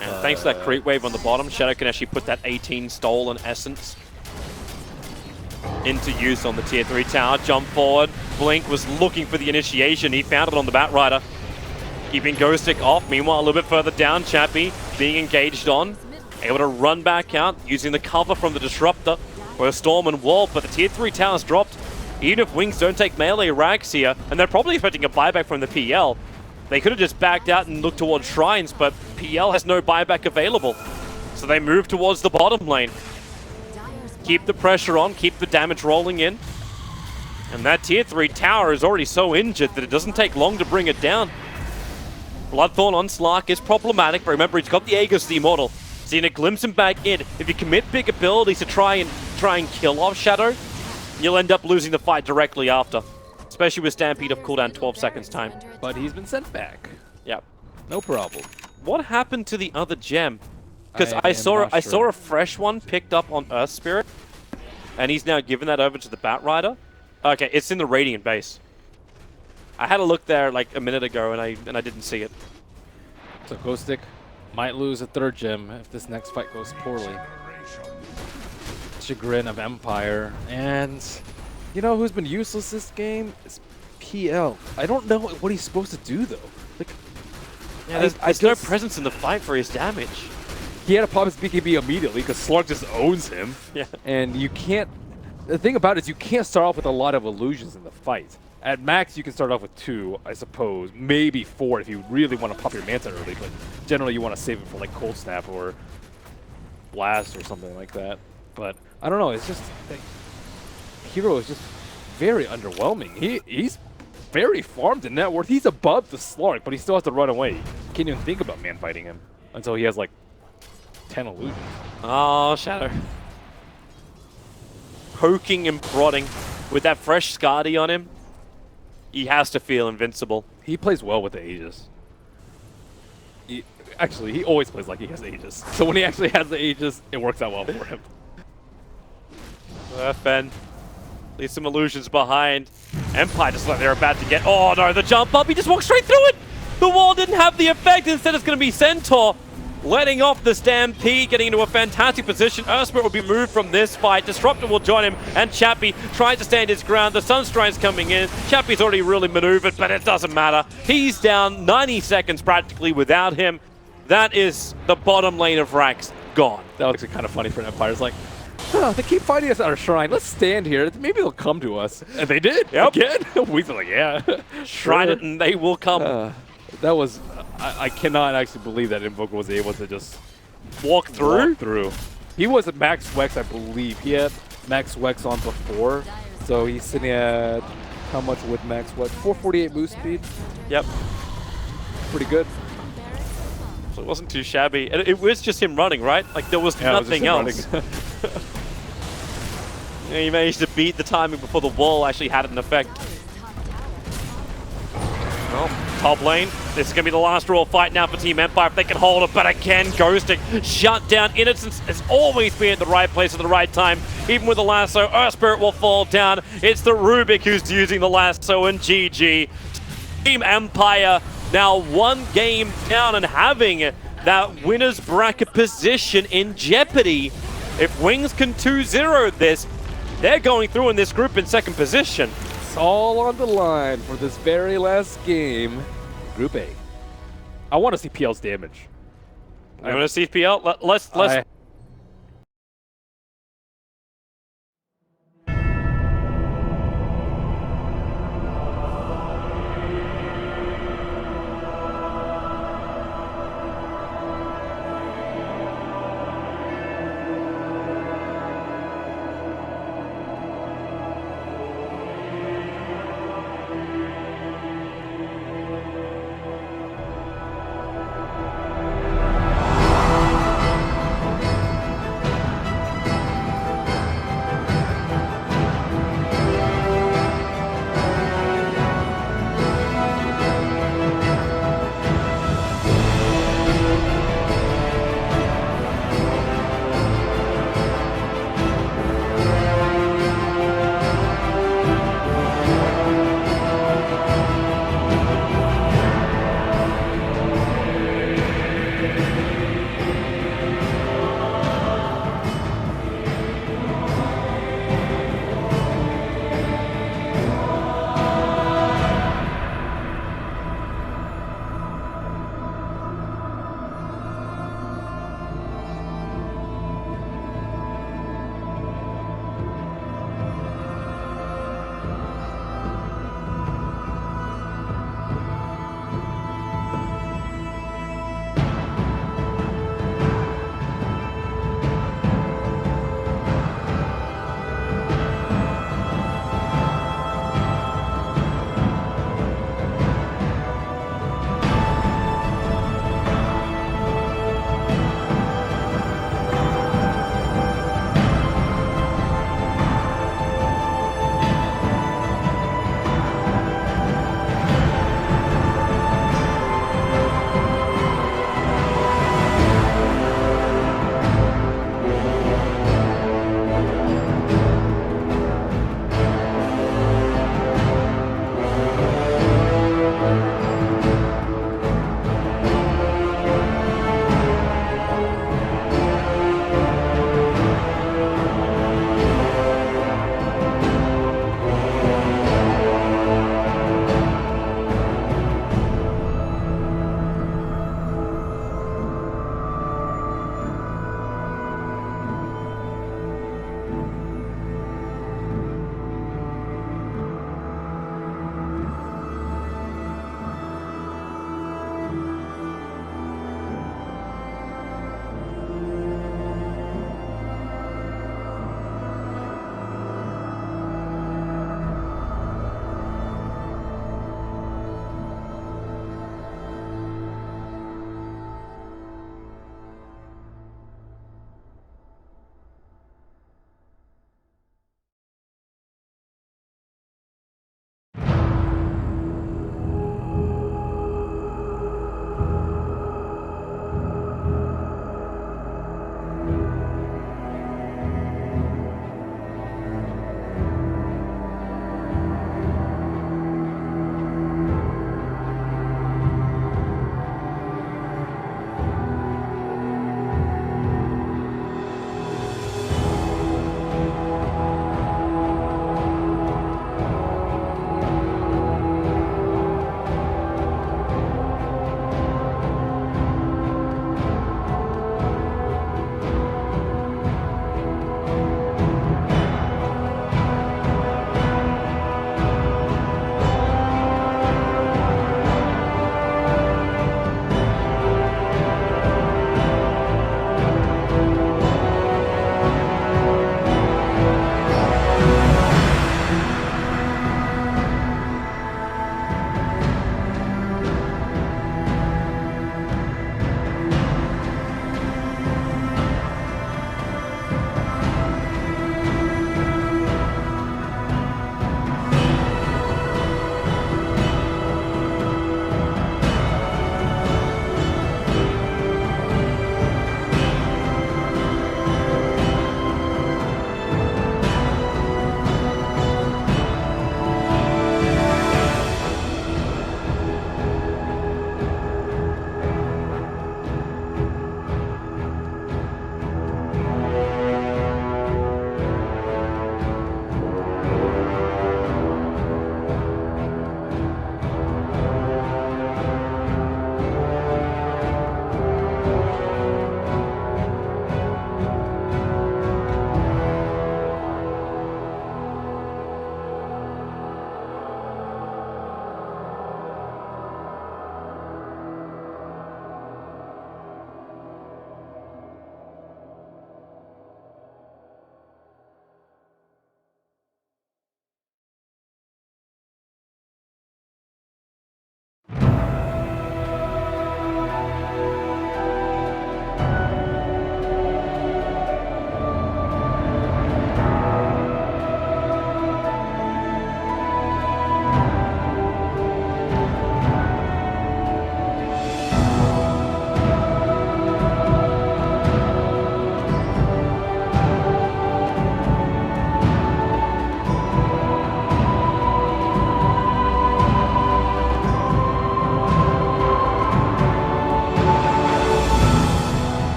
And thanks to that creep wave on the bottom, Shadow can actually put that 18 stolen essence into use on the tier 3 tower. Jump forward. Blink was looking for the initiation. He found it on the Batrider. Keeping Ghostic off. Meanwhile, a little bit further down, Chappie being engaged on. Able to run back out using the cover from the Disruptor for a Storm and Wall, but the tier 3 tower's dropped. Even if Wings don't take melee rags here, and they're probably expecting a buyback from the PL, they could have just backed out and looked towards Shrines, but PL has no buyback available. So they move towards the bottom lane. Keep the pressure on, keep the damage rolling in. And that tier 3 tower is already so injured that it doesn't take long to bring it down. Bloodthorn on Slark is problematic, but remember he's got the Aegis, the Immortal. Seeing a glimpse him back in. If you commit big abilities to try and kill off Shadow, you'll end up losing the fight directly after. Especially with Stampede of cooldown 12 seconds time. But he's been sent back. Yep. No problem. What happened to the other gem? Because I I am saw not sure. a fresh one picked up on Earth Spirit, and he's now given that over to the Batrider. Okay, it's in the Radiant base. I had a look there like a minute ago, and I didn't see it. So Ghostic might lose a third gem if this next fight goes poorly. Chagrin of Empire, and you know who's been useless this game? It's PL. I don't know what he's supposed to do though. Like, Yeah, there's no presence in the fight for his damage. He had to pop his BKB immediately because Slark just owns him. Yeah. And you can't. The thing about it is you can't start off with a lot of illusions in the fight. At max, you can start off with 2, I suppose, maybe 4 if you really want to pop your Manta early. But generally, you want to save it for like Cold Snap or Blast or something like that. But I don't know. It's just like, Hero is just very underwhelming. He's very farmed in net worth. He's above the Slark, but he still has to run away. You can't even think about man fighting him until he has like 10 illusions. Oh, Shadow. Poking and prodding with that fresh Skadi on him. He has to feel invincible. He plays well with the Aegis. Actually, he always plays like he has Aegis. So when he actually has the Aegis, it works out well for him. Fen leaves some illusions behind. Empire just like they're about to get... Oh no, the jump up. He just walked straight through it. The wall didn't have the effect. Instead, it's going to be Centaur letting off the Stampede, getting into a fantastic position. Earthspirit will be moved from this fight. Disruptor will join him, and Chappie tries to stand his ground. The Sunstride's coming in. Chappie's already really maneuvered, but it doesn't matter. He's down 90 seconds practically without him. That is the bottom lane of Rax gone. That was actually kind of funny for Empire. It's like, they keep fighting us at our shrine. Let's stand here. Maybe they'll come to us. And they did. Yep. Again. We were like, yeah. Shrine it and they will come. That was... I cannot actually believe that Invoker was able to just walk through. He was at max Wex, I believe. He had max Wex on before. So he's sitting at... How much with max Wex? 448 move speed. Yep. Pretty good. So it wasn't too shabby. And it was just him running, right? Like there was nothing else. Yeah, he managed to beat the timing before the wall actually had an effect. Well, top lane. This is going to be the last royal fight now for Team Empire if they can hold it. But again, Ghostic shut down. Innocence has always been at the right place at the right time. Even with the lasso, Earthspirit will fall down. It's the Rubik who's using the lasso, and GG. Team Empire now 1 game down and having that winner's bracket position in jeopardy. If Wings can 2-0 this, they're going through in this group in 2nd position. It's all on the line for this very last game. Group A. I want to see PL's damage. You want to see PL? Let's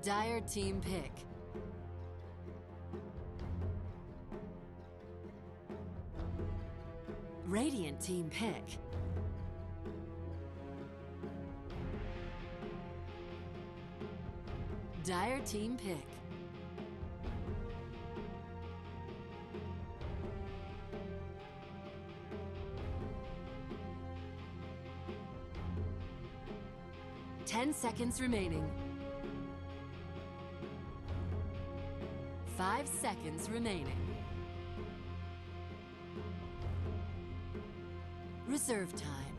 Dire team pick. Radiant team pick. Dire team pick. Ten seconds remaining. 5 seconds remaining. Reserve time.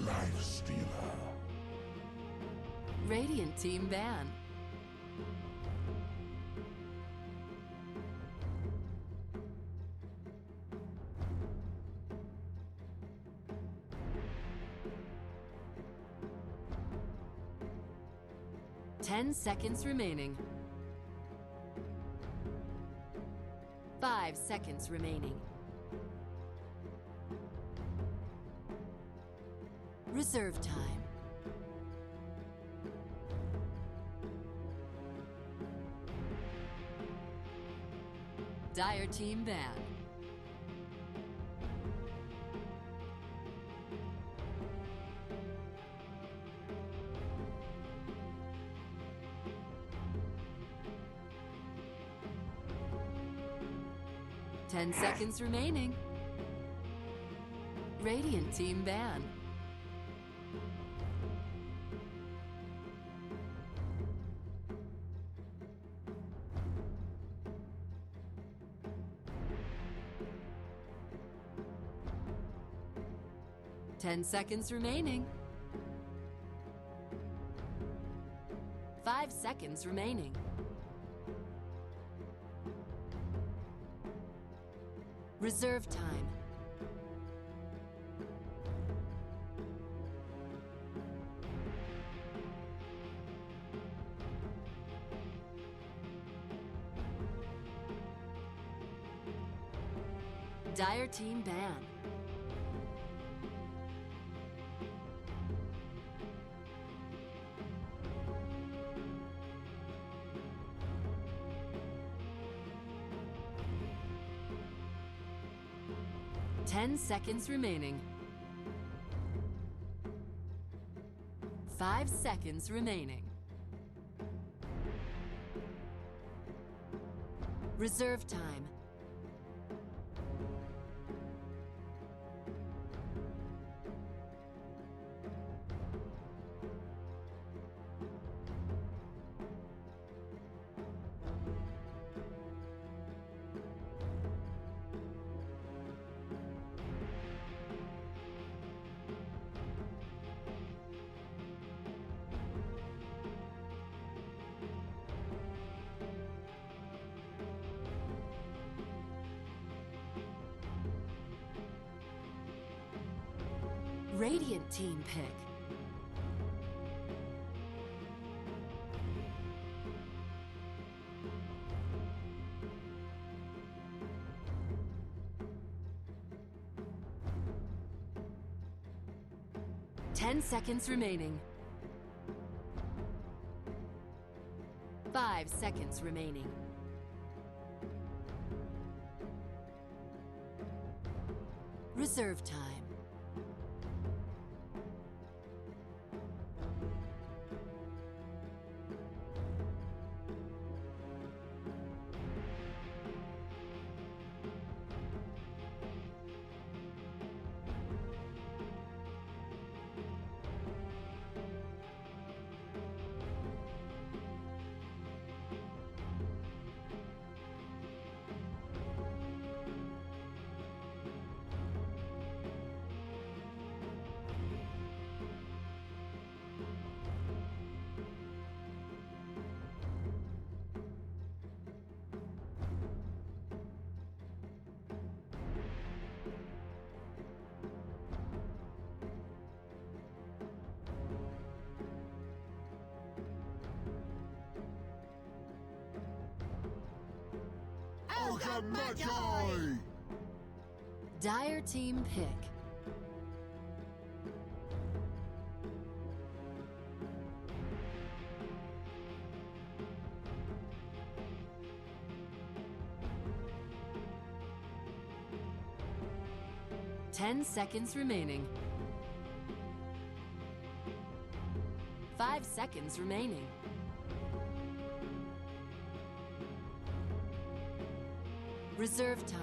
Life Stealer. Radiant team ban. Ten seconds remaining. 5 seconds remaining. Reserve time. Dire team ban. Ten seconds remaining. Radiant team ban. Ten seconds remaining. 5 seconds remaining. Reserve time. Dire team ban. Ten seconds remaining. 5 seconds remaining. Reserve time. Radiant team pick. Ten seconds remaining. 5 seconds remaining. Reserve time. Look at my joy! Dire team pick. Ten seconds remaining. 5 seconds remaining. Reserve time.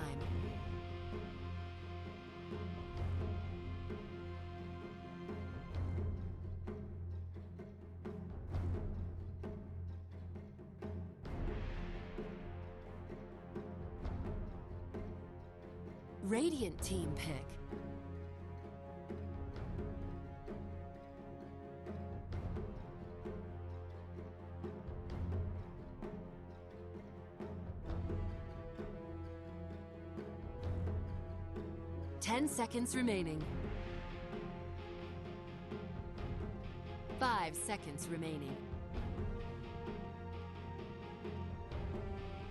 Radiant team pick. Ten seconds remaining. 5 seconds remaining.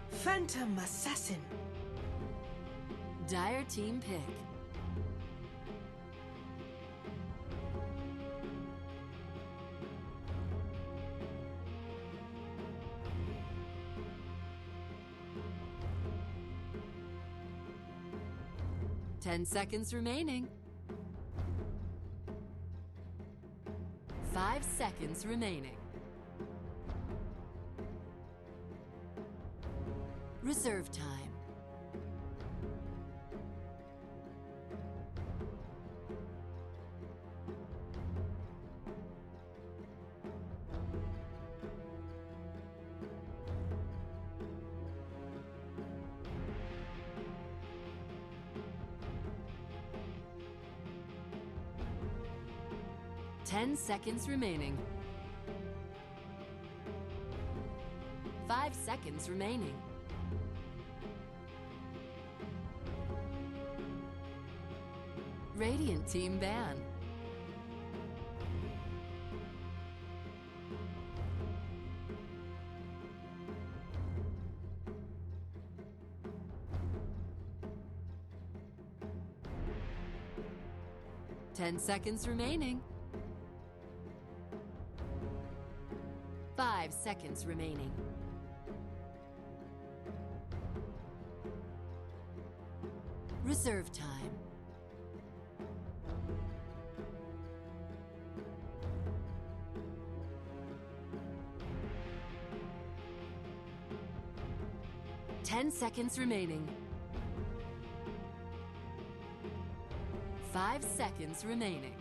Phantom Assassin. Dire team pick. Ten seconds remaining. 5 seconds remaining. Reserve time. Ten seconds remaining. 5 seconds remaining. Radiant team ban. Ten seconds remaining. 5 seconds remaining. Reserve time. Ten seconds remaining. 5 seconds remaining.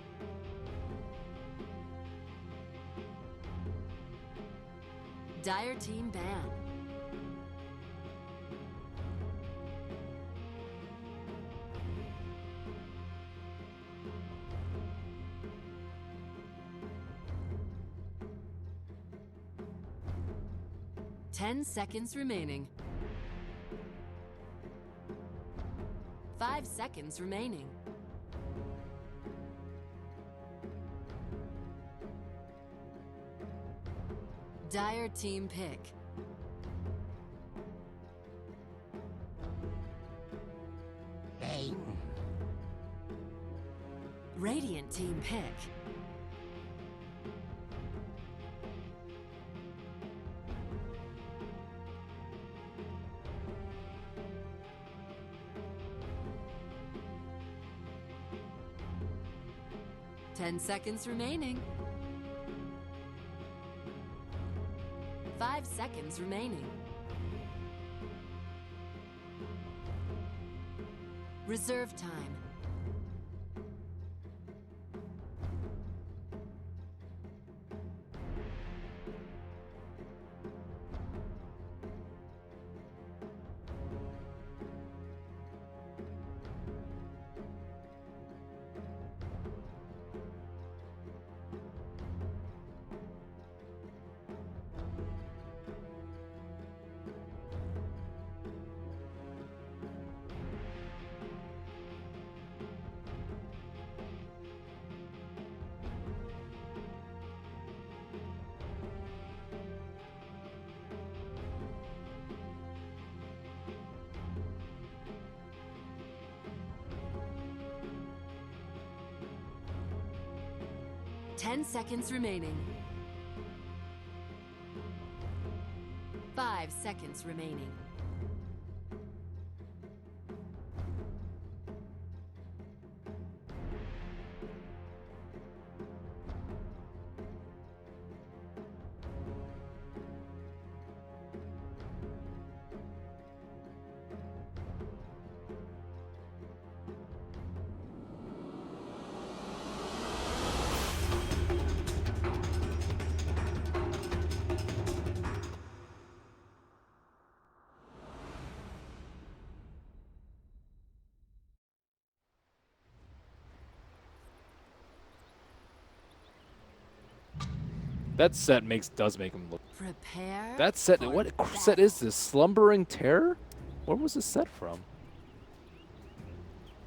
Dire team ban. Ten seconds remaining. 5 seconds remaining. Dire team pick. Bang. Radiant team pick. Ten seconds remaining. 5 seconds remaining. Reserve time. 10 seconds remaining. 5 seconds remaining. That set does make him look. Prepare. That set, for what battle. set is this? Slumbering Terror? Where was this set from?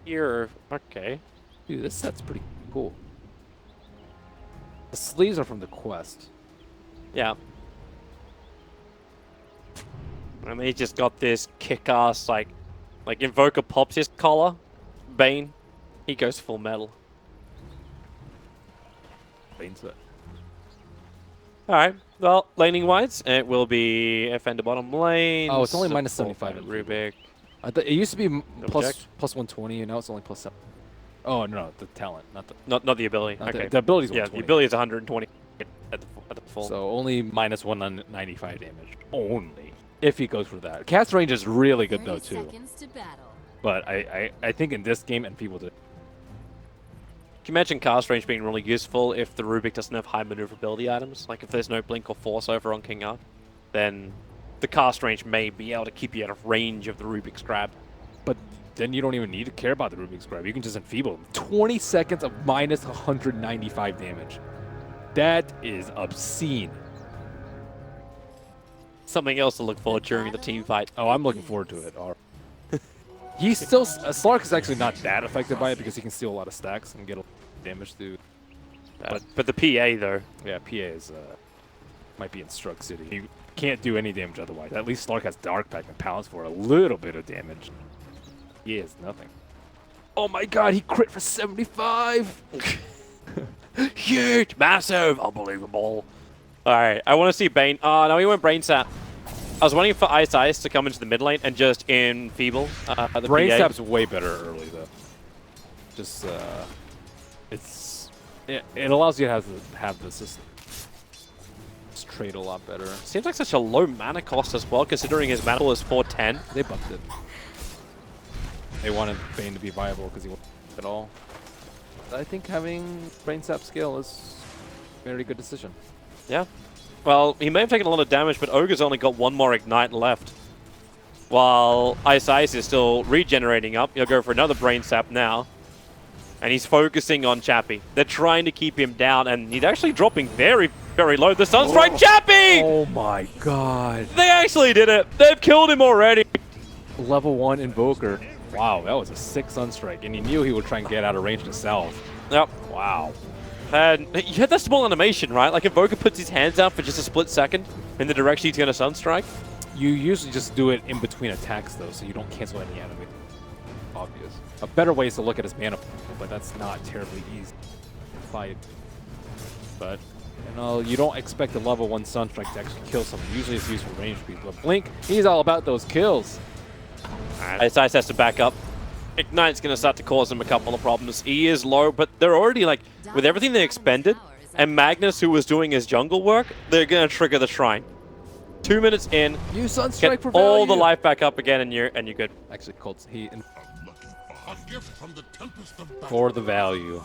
Here, okay. Dude, this set's pretty cool. The sleeves are from the quest. Yeah. And he just got this kick-ass, like Invoker pops his collar, Bane, he goes full metal. Bane set. Alright, well, laning wise, it will be Fender bottom lane. Oh, it's only minus support 75 by Rubik. It used to be plus check. 120, and now it's only plus 7. Oh no, the talent, not the. Not the ability. Not Okay. the ability's Yeah, 120. the ability is 120 at the full. So only minus 195 damage. Only if he goes for that. Cast range is really good though 30 too. seconds to battle. But I think in this game and people do. Can you imagine cast range being really useful if the Rubik doesn't have high maneuverability items? Like if there's no blink or force over on King R, then the cast range may be able to keep you out of range of the Rubik's grab. But then you don't even need to care about the Rubik's grab. You can just enfeeble him. 20 seconds of minus 195 damage. That is obscene. Something else to look for during the team fight. Oh, I'm looking forward to it. All right. He's still Slark is actually not that affected by it because he can steal a lot of stacks and get a lot of damage through. But the PA though. Yeah, PA is might be in Strug City. He can't do any damage otherwise. At least Slark has Dark Pact and pounds for a little bit of damage. He is nothing. Oh my god, he crit for 75! Huge, massive, unbelievable. Alright, I want to see Bane. Oh, no, he went Brain Sap. I was waiting for Ice to come into the mid lane and just enfeeble the Brain PA. Sap's way better early though. Just it allows you to have the system. Just trade a lot better. Seems like such a low mana cost as well, considering his mana pool is 410. They buffed it. They wanted Bane to be viable because he wasn't at all. I think having Brain Sap scale is a very good decision. Yeah. Well, he may have taken a lot of damage, but Ogre's only got one more Ignite left. While Ice is still regenerating up. He'll go for another Brain Sap now. And he's focusing on Chappie. They're trying to keep him down, and he's actually dropping very, very low. The Sunstrike Chappie! Oh my god. They actually did it! They've killed him already! Level 1 Invoker. Wow, that was a sick Sunstrike, and he knew he would try and get out of range himself. Yep. Wow. And you had that small animation, right? Like Invoker puts his hands out for just a split second in the direction he's going to Sunstrike. You usually just do it in between attacks, though, so you don't cancel any enemy. Obvious. A better way is to look at his mana pool, but that's not terribly easy to fight. But, you know, you don't expect a level 1 Sunstrike to actually kill someone. Usually it's used for ranged people. But Blink, he's all about those kills. Ice has to back up. Ignite's going to start to cause him a couple of problems. He is low, but they're already, like, with everything they expended, and Magnus, who was doing his jungle work, they're going to trigger the Shrine. 2 minutes in, You Sunstrike get for all the value. life back up again, and you're good. Actually, Colts, he A gift from the tempest of battle. for the value.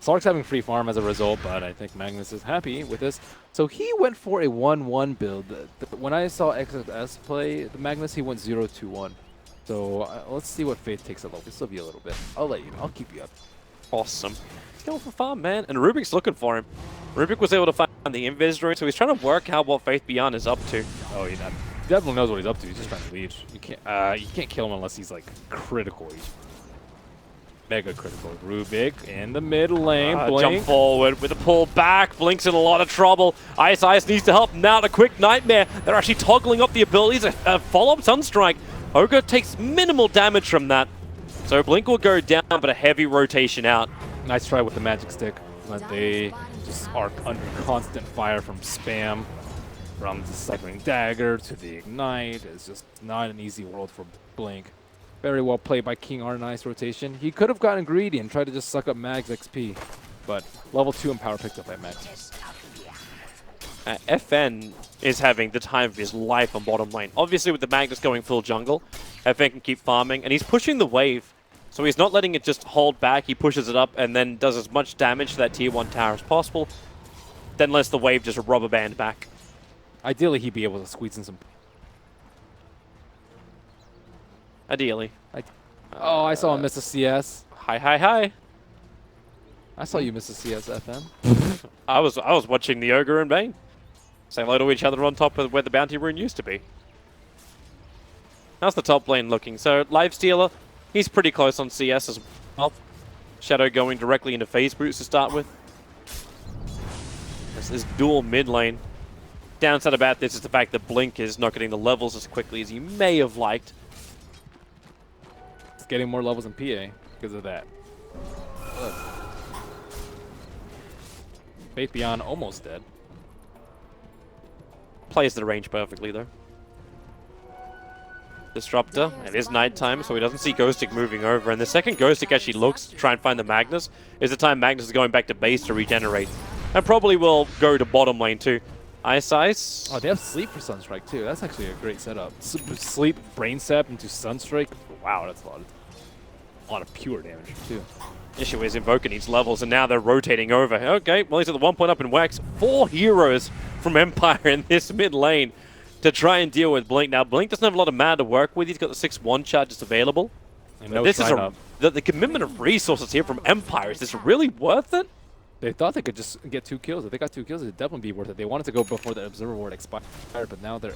Slark's having free farm as a result, but I think Magnus is happy with this. So he went for a 1-1 build. When I saw XS play the Magnus, he went 0-2-1. So let's see what Faith takes a look. This will be a little bit. I'll let you know. I'll keep you up. Awesome. He's going for farm, man. And Rubik's looking for him. Rubik was able to find the invis room, so he's trying to work out what Faith Beyond is up to. Oh, he definitely knows what he's up to. He's just trying to leech. You can't kill him unless he's like critical. He's mega critical. Rubik in the mid lane. Jump Blink. forward with a pull back. Blink's in a lot of trouble. Ice needs to help him out. A quick nightmare. They're actually toggling up the abilities. A follow-up Sunstrike. Ogre takes minimal damage from that. So Blink will go down, but a heavy rotation out. Nice try with the magic stick. But they just are under constant fire from spam, from the cycling dagger to the ignite. It's just not an easy world for Blink. Very well played by King R. Nice rotation. He could have gotten greedy and tried to just suck up Mag's XP, but level 2 and power picked up by Mag. FN is having the time of his life on bottom lane. Obviously, with the Magnus going full jungle, FN can keep farming, and he's pushing the wave. So he's not letting it just hold back. He pushes it up and then does as much damage to that tier 1 tower as possible. Then lets the wave just rubber band back. Ideally, he'd be able to squeeze in some. Ideally. Oh, I saw him miss a CS. Hi. I saw you miss a CS, FM. I was watching the Ogre and Bane say hello to each other on top of where the bounty rune used to be. How's the top lane looking? So Lifestealer, he's pretty close on CS as well. Shadow going directly into phase boots to start with. There's this dual mid lane. Downside about this is the fact that Blink is not getting the levels as quickly as he may have liked. It's getting more levels in PA because of that. Look. Faith Beyond almost dead. Plays the range perfectly though. Disruptor. It is nighttime, so he doesn't see Ghostic moving over. And the second Ghostic actually looks to try and find the Magnus is the time Magnus is going back to base to regenerate. And probably will go to bottom lane too. Ice. Oh, they have Sleep for Sunstrike too. That's actually a great setup. Sleep, Brain Sap into Sunstrike. Wow, that's a lot of pure damage too. Issue is Invoker needs levels, and now they're rotating over. Okay, well, he's at the 1 point up in Wax. 4 heroes from Empire in this mid lane to try and deal with Blink. Now, Blink doesn't have a lot of mana to work with. He's got the 6-1 charges available. And no this is up. The commitment of resources here from Empire. Is this really worth it? They thought they could just get 2 kills. If they got 2 kills, it'd definitely be worth it. They wanted to go before the Observer Ward expired, but now their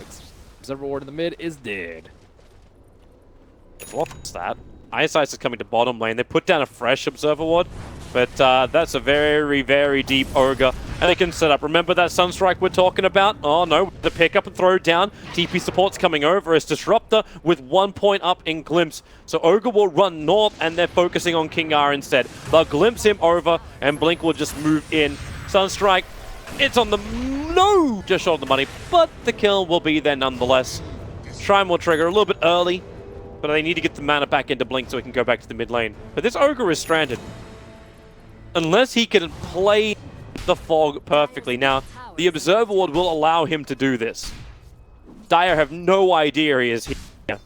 Observer Ward in the mid is dead. What's that? Ice is coming to bottom lane. They put down a fresh Observer Ward, but that's a very, very deep Ogre. And they can set up. Remember that Sunstrike we're talking about? Oh no, the pick up and throw down. TP support's coming over as Disruptor with 1 point up in Glimpse. So Ogre will run north and they're focusing on King R instead. They'll glimpse him over and Blink will just move in. Sunstrike, it's on the... No! Just short of the money, but the kill will be there nonetheless. Shrine will trigger a little bit early, but they need to get the mana back into Blink so he can go back to the mid lane. But this Ogre is stranded. Unless he can play the fog perfectly. Now, the Observer Ward will allow him to do this. Dire have no idea he is here.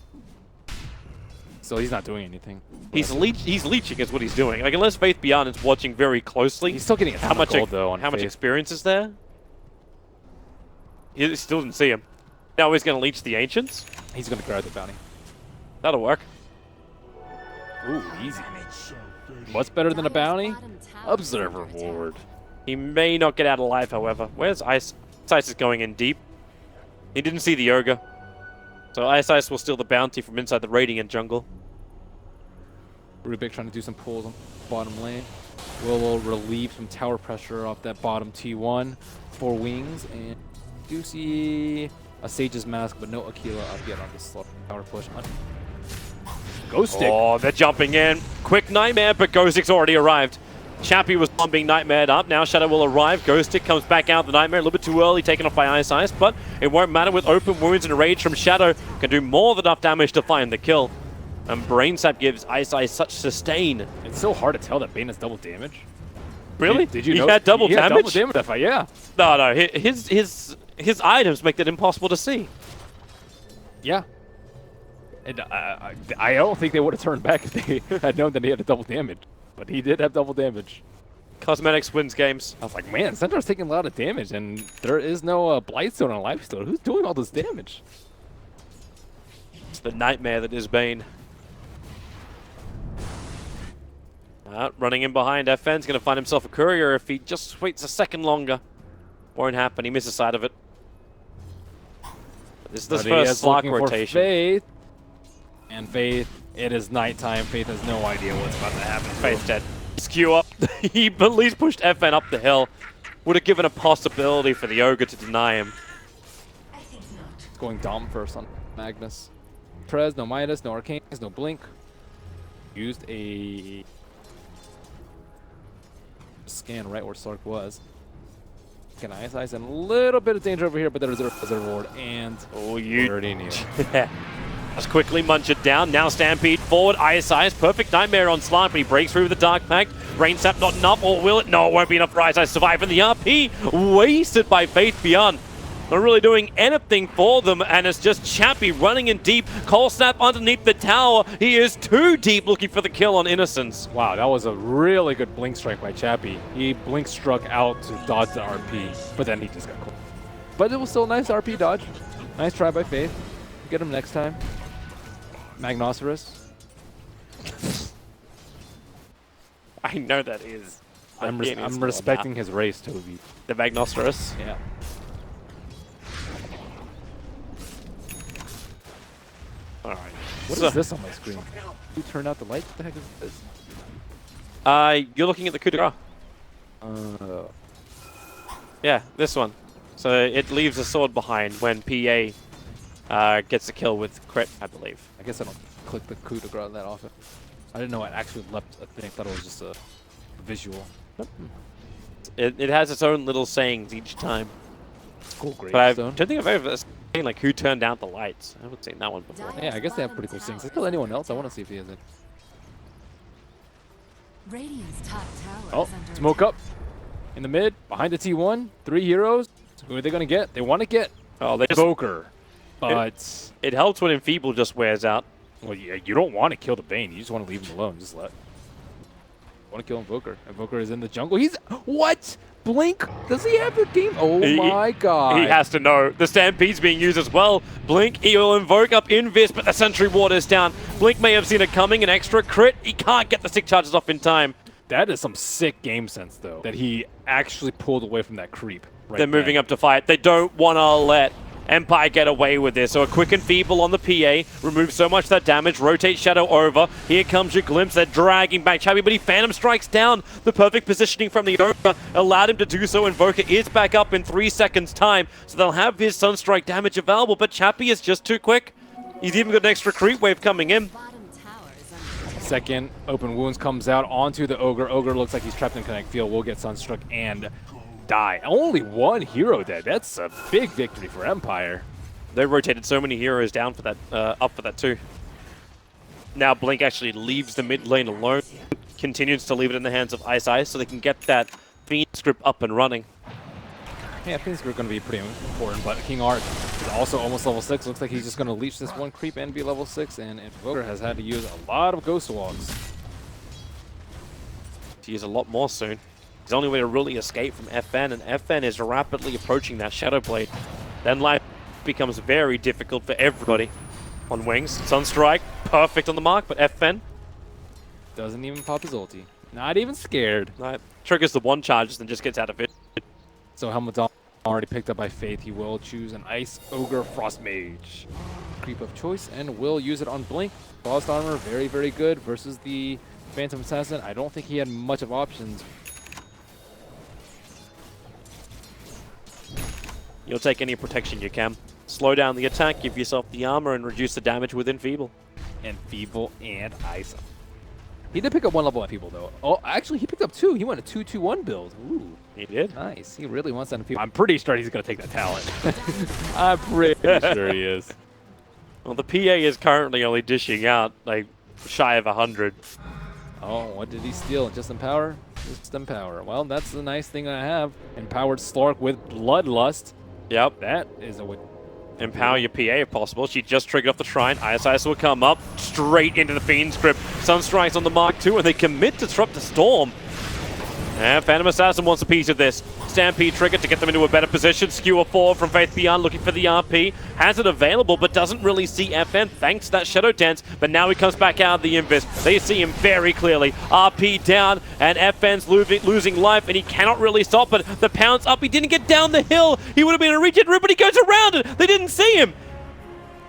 So he's not doing anything. He's leeching is what he's doing. Like, unless Faith Beyond is watching very closely. He's still getting a ton of gold, though, on how much Faith. experience is there? He still didn't see him. Now he's going to leech the Ancients. He's going to grab the bounty. That'll work. Ooh, easy. What's better than a bounty? Observer Ward. He may not get out alive, however. Where's Ice? Ice is going in deep. He didn't see the Ogre. So Ice will steal the bounty from inside the Radiant jungle. Rubik trying to do some pulls on bottom lane. Will relieve some tower pressure off that bottom T1 for wings. And do see a Sage's Mask, but no Aquila up yet on this tower push. Ghostic. Oh, they're jumping in. Quick Nightmare, but Ghostic's already arrived. Chappie was on being nightmared up. Now Shadow will arrive. Ghostic comes back out the Nightmare. A little bit too early, taken off by Ice, but it won't matter with open wounds and rage from Shadow. Can do more than enough damage to find the kill. And Brain Sap gives Ice such sustain. It's so hard to tell that Bane has double damage. Really? Did you he know? had double he damage? Had double damage that fight, yeah. No. His items make that impossible to see. Yeah. And I don't think they would have turned back if they had known that he had a double damage. But he did have double damage. Cosmetics wins games. I was like, man, Centaur's taking a lot of damage, and there is no Blightstone on Lifesteal. Who's doing all this damage? It's the nightmare that is Bane. Running in behind, FN's going to find himself a courier if he just waits a second longer. Won't happen. He misses sight of it. This is the first Slark rotation. Faith. And Faith, it is nighttime. Faith has no idea what's about to happen. Faith's dead. Skew up. He at least pushed FN up the hill. Would have given a possibility for the Ogre to deny him. It's going Dom first on Magnus. Prez, no Midas, no Arcanes, no Blink. Used a scan right where Sark was. Can Ice in a little bit of danger over here, but there's a reward, and Oh, you already knew. Just quickly munch it down. Now Stampede forward. Ice, perfect nightmare on Slark, but he breaks through with the Dark Pact. Rain Sap not enough, or will it? No, it won't be enough for Ice to survive. And the RP wasted by Faith Beyond. Not really doing anything for them, and it's just Chappie running in deep. Cold Snap underneath the tower. He is too deep looking for the kill on Innocence. Wow, that was a really good blink strike by Chappie. He blink struck out to dodge the RP, but then he just got caught. But it was still a nice RP dodge. Nice try by Faith. Get him next time. Magnosaurus. I know that is. I'm respecting his race, Toby. The Magnosaurus. Yeah. Alright. What is this on my screen? Who turned out the light? What the heck is this? You're looking at the coup de grace. Yeah, this one. So it leaves a sword behind when PA gets a kill with crit, I believe. I guess I don't click the coup de grace that often. I didn't know it actually left a thing. I thought it was just a visual. It has its own little sayings each time. Cool, But I gravestone. don't think I've ever seen like who turned out the lights. I haven't seen that one before. Yeah, I guess they have pretty cool things. If I kill anyone else, I want to see if he has it. Radiant's top tower Oh, is under smoke attack. up. In the mid, behind the T1, 3 heroes. Who are they going to get? They want to get Oh, they just, Boker. But, it helps when Enfeeble just wears out. well, yeah, you don't want to kill the Bane. You just want to leave him alone. Just let. You want to kill Invoker. Invoker is in the jungle. He's, what? Blink? Does he have the game? Oh my god. He has to know. The Stampede's being used as well. Blink, he will invoke up Invis, but the Sentry Ward is down. Blink may have seen it coming, an extra crit. He can't get the stick charges off in time. That is some sick game sense, though, that he actually pulled away from that creep. Right They're moving there. up to fight. They don't want to let Empire get away with this. So a quick and feeble on the PA. Removes so much of that damage. Rotate Shadow over. Here comes your glimpse. They're dragging back Chappie, but he Phantom Strikes down. The perfect positioning from the Ogre allowed him to do so. Invoker is back up in 3 seconds' time. So they'll have his Sunstrike damage available, but Chappie is just too quick. He's even got an extra creep wave coming in. Bottom tower is under attack. Second, Open Wounds comes out onto the Ogre. Ogre looks like he's trapped in Connect Field. Will get Sunstruck and die. Only one hero dead. That's a big victory for Empire. They rotated so many heroes down for that, up for that too. Now Blink actually leaves the mid lane alone, continues to leave it in the hands of Ice so they can get that Fiend script up and running. Yeah, I think it's going to be pretty important, but King Art is also almost level 6. Looks like he's just going to leech this one creep and be level 6, and Invoker has had to use a lot of Ghost Walks. To use a lot more soon. His only way to really escape from FN, and FN is rapidly approaching that Shadow Blade. Then life becomes very difficult for everybody. On Wings, Sunstrike, perfect on the mark, but FN Doesn't even pop his ulti. Not even scared. triggers the one charges and just gets out of it. So Helmut already picked up by Faith. He will choose an Ice Ogre Frost Mage. Creep of choice, and will use it on Blink. Frost Armor, very, very good versus the Phantom Assassin. I don't think he had much of options. You'll take any protection you can. Slow down the attack, give yourself the armor, and reduce the damage with Enfeeble. And Feeble and Ice. He did pick up one level at Feeble, though. Oh, actually, he picked up 2. He went a 2-2-1 build. Ooh, He did. nice. He really wants that in Feeble. I'm pretty sure he's going to take that talent. I'm pretty sure he is. Well, the PA is currently only dishing out, like, shy of 100. Oh, what did he steal? Just Empower? Just Empower. Well, that's the nice thing I have. Empowered Slark with Bloodlust. Yep. That is a win. Empower your PA if possible. She just triggered off the Shrine. ISIS will come up straight into the Fiend's grip. Sunstrike's on the mark too, and they commit to Disrupt the Storm. And Phantom Assassin wants a piece of this. Stampede triggered to get them into a better position. Skewer forward from Faith Beyond, looking for the RP. Has it available, but doesn't really see FN thanks to that Shadow Dance. But now he comes back out of the Invis. They see him very clearly. RP down, and FN's losing life, and he cannot really stop it. The pounce up. He didn't get down the hill. He would have been a regen route, but he goes around it. They didn't see him.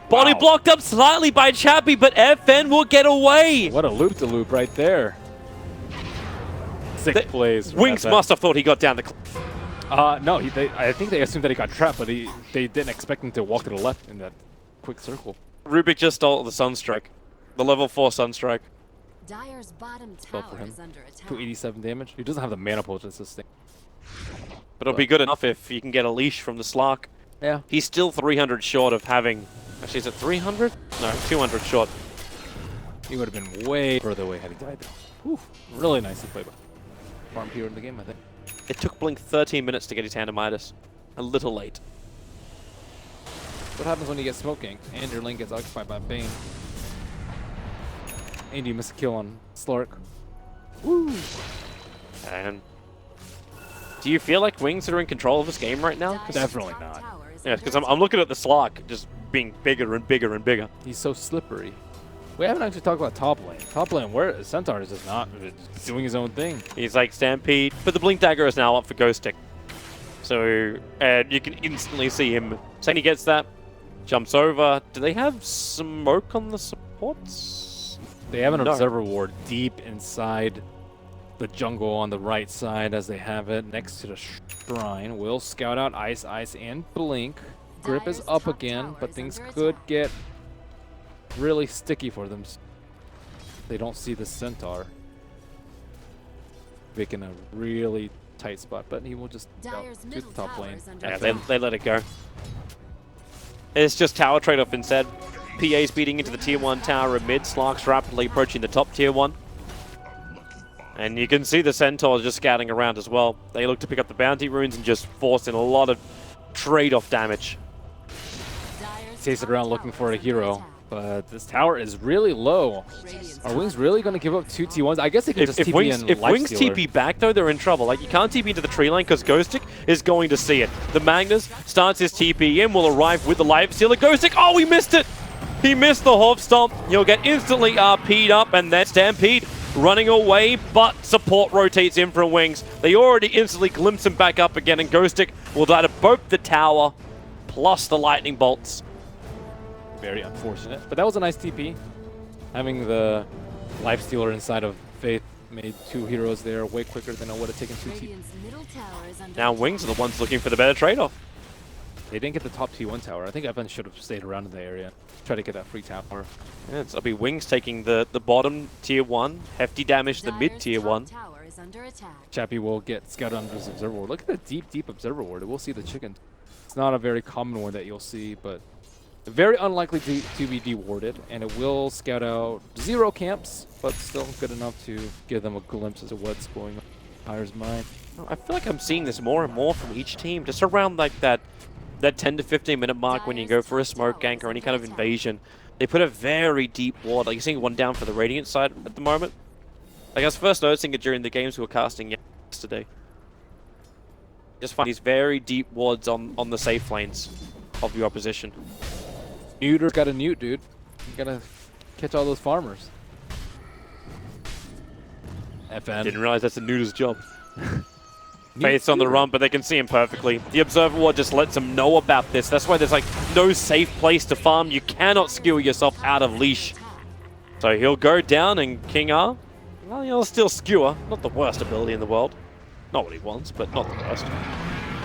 Body blocked up slightly by Chappie, but FN will get away. What a loop-de-loop right there. Sick plays. Wings must have thought he got down the cliff. No, I think they assumed that he got trapped, but they didn't expect him to walk to the left in that quick circle. Rubik just stole the Sunstrike. The level 4 Sunstrike. Dyer's bottom Spell for tower him. is under attack. 287 damage. He doesn't have the mana pool to sustain. But it'll be good enough if you can get a leash from the Slark. Yeah. He's still 300 short of having... Actually, is it 300? No, 200 short. He would have been way further away had he died though. Whew. Really nicely played by Farm here in the game, I think. It took Blink 13 minutes to get his Tandemitis. A little late. What happens when you get smoke ganked and your lane gets occupied by Bane? And you miss a kill on Slark. Woo! And do you feel like Wings are in control of this game right now? Dyer's Definitely top not. tower is Yeah, under because I'm attack. looking at the Slark just being bigger and bigger and bigger. He's so slippery. We haven't actually talked about top lane. Top lane, where Centaur is just not doing his own thing. He's like Stampede, but the Blink Dagger is now up for Ghost Stick. So, and you can instantly see him. So he gets that, jumps over. Do they have smoke on the supports? They have an No. observer ward deep inside the jungle on the right side as they have it next to the shrine. Will scout out Ice, and Blink. Grip is Dyer's up top again, tower but is things under could attack. get really sticky for them. They don't see the Centaur. Vic in a really tight spot, but he will just go Dyer's to the middle top tower lane. is under Yeah, attack. they let it go. It's just tower trade-off instead. PA's beating into the tier 1 tower in mid. Slark's rapidly approaching the top tier 1. And you can see the Centaurs just scouting around as well. They look to pick up the bounty runes and just force in a lot of trade-off damage. Dyer's Chase it top around tower looking for a is under hero, attack. but this tower is really low. Radiant's Are top Wings really going to give up 2 T1s? I guess they can If, just if TP Wings, in if Life Wings Stealer. TP back, though, they're in trouble. Like, you can't TP into the tree line because Ghostic is going to see it. The Magnus starts his TP in, will arrive with the Life Stealer. Ghostic, oh, he missed it! He missed the Hoof Stomp. He'll get instantly RP'd up, and then Stampede running away, but support rotates in from Wings. They already instantly glimpse him back up again, and Ghostic will die to both the tower plus the lightning bolts. Very unfortunate, but that was a nice TP. Having the Life Stealer inside of Faith made 2 heroes there way quicker than it would have taken 2 TP. Radiant's middle tower is under Now attack. Wings are the ones looking for the better trade-off. They didn't get the top T1 tower. I think Evan should have stayed around in the area. Try to get that free tower. Yeah, it'll be Wings taking the bottom tier 1, hefty damage to the mid Dyer's tier top one. tower is under attack. Chappie will get scouted under his observer ward. Look at the deep, deep observer ward. We'll see the chicken. It's not a very common one that you'll see, but very unlikely to be dewarded, and it will scout out 0 camps, but still good enough to give them a glimpse as to what's going on in Pyre's mind. I feel like I'm seeing this more and more from each team, just around like that 10 to 15 minute mark when you go for a smoke gank or any kind of invasion. They put a very deep ward. Like, you're seeing one down for the Radiant side at the moment. Like, I was first noticing it during the games we were casting yesterday. Just find these very deep wards on the safe lanes of your opposition. Neuter's got a newt, dude. You gotta catch all those farmers. FN. Didn't realize that's a Nuda's job. Faith's on the run, but they can see him perfectly. The Observer Ward just lets them know about this. That's why there's like no safe place to farm. You cannot skewer yourself out of leash. So he'll go down, and King R, well, he'll still skewer. Not the worst ability in the world. Not what he wants, but not the worst.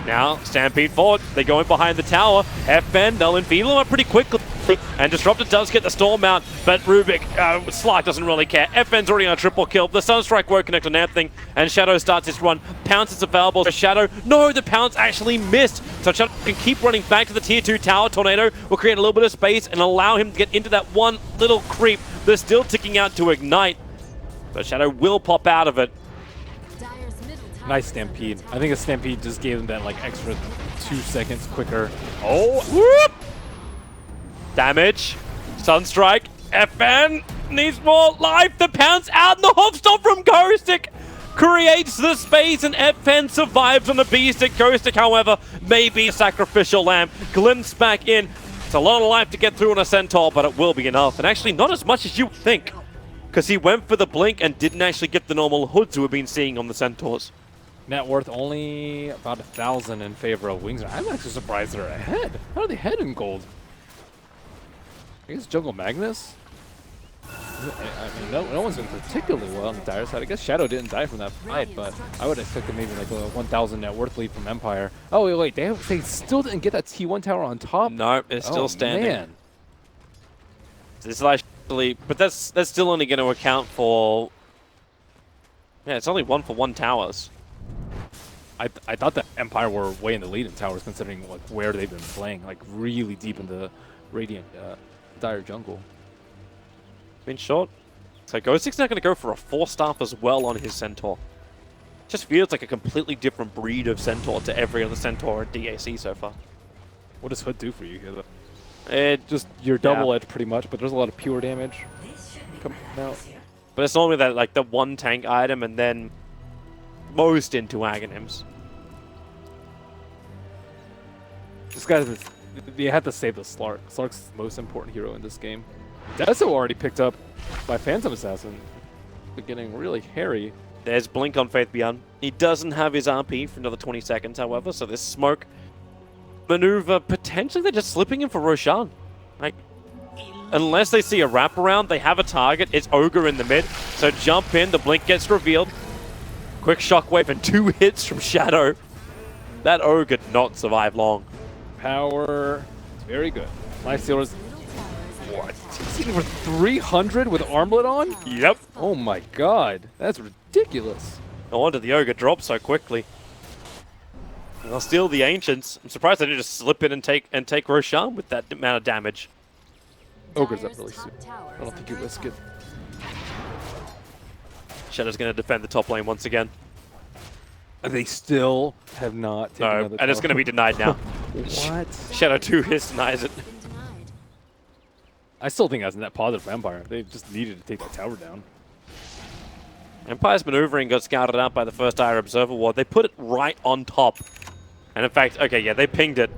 Now, Stampede forward. They go in behind the tower. FN, they'll enfeeble him up pretty quickly. And Disruptor does get the Storm out, but Rubik, Slark doesn't really care. FN's already on a triple kill. The Sunstrike won't connect on anything, and Shadow starts his run. Pounce is available for Shadow. No, the Pounce actually missed. So Shadow can keep running back to the tier 2 tower. Tornado will create a little bit of space and allow him to get into that one little creep. They're still ticking out to ignite, but Shadow will pop out of it. Dyer's middle tower Nice is under Stampede. attack. I think a Stampede just gave them that like extra 2 seconds quicker. Oh, whoop! Damage. Sunstrike. FN needs more life. The Pounce out, and the Hopstop from Ghostic creates the space, and FN survives on the B-Stick. Ghostic, however, may be a sacrificial lamb. Glimpse back in. It's a lot of life to get through on a Centaur, but it will be enough. And actually, not as much as you think, because he went for the blink and didn't actually get the normal hoods we've been seeing on the Centaurs. Net worth only about 1,000 in favor of Wings. I'm actually surprised they're ahead. How are they ahead in gold? I guess Jungle Magnus? I mean, no one's doing particularly well on the Dire side. I guess Shadow didn't die from that fight, but I would have expected maybe like a 1,000 net worth lead from Empire. Oh, wait, they still didn't get that T1 tower on top? No, it's still Oh, standing. man. This is like But that's still only going to account for... Yeah, it's only 1 for 1 towers. I thought that Empire were way in the lead in towers, considering like where they've been playing, like really deep in the Radiant Dire jungle. Been short. So Ghost's not going to go for a 4-staff as well on his Centaur. Just feels like a completely different breed of Centaur to every other Centaur at DAC so far. What does Hood do for you here, though? It Just your double edge, pretty much, but there's a lot of pure damage coming out. But it's normally that like the 1 tank item and then most into Aghanims. This guy's... You have to save the Slark. Slark's the most important hero in this game. Deso already picked up by Phantom Assassin. Getting really hairy. There's Blink on Faith Beyond. He doesn't have his RP for another 20 seconds, however, so this smoke maneuver, potentially they're just slipping him for Roshan. Like, unless they see a wraparound, they have a target. It's Ogre in the mid, so jump in, the Blink gets revealed. Quick shockwave and 2 hits from Shadow. That Ogre did not survive long. Power, very good. Lifestealer's Middle tower is under attack. he's hitting for 300 with Armlet on? Yep. Oh my god, that's ridiculous. No wonder the Ogre dropped so quickly. And they'll steal the Ancients. I'm surprised they didn't just slip in and take Roshan with that amount of damage. Ogre's up Dyer's really top soon. tower I don't is think you under risk it. attack. Shadow's going to defend the top lane once again. They still have not taken No, another and it's tower. going to be denied now. What? Shadow 2 hits denies it. Been denied. I still think that's a net positive for Empire. They just needed to take that tower down. Empire's maneuvering got scouted out by the first Dire Observer Ward. They put it right on top. And in fact, okay, yeah, they pinged it.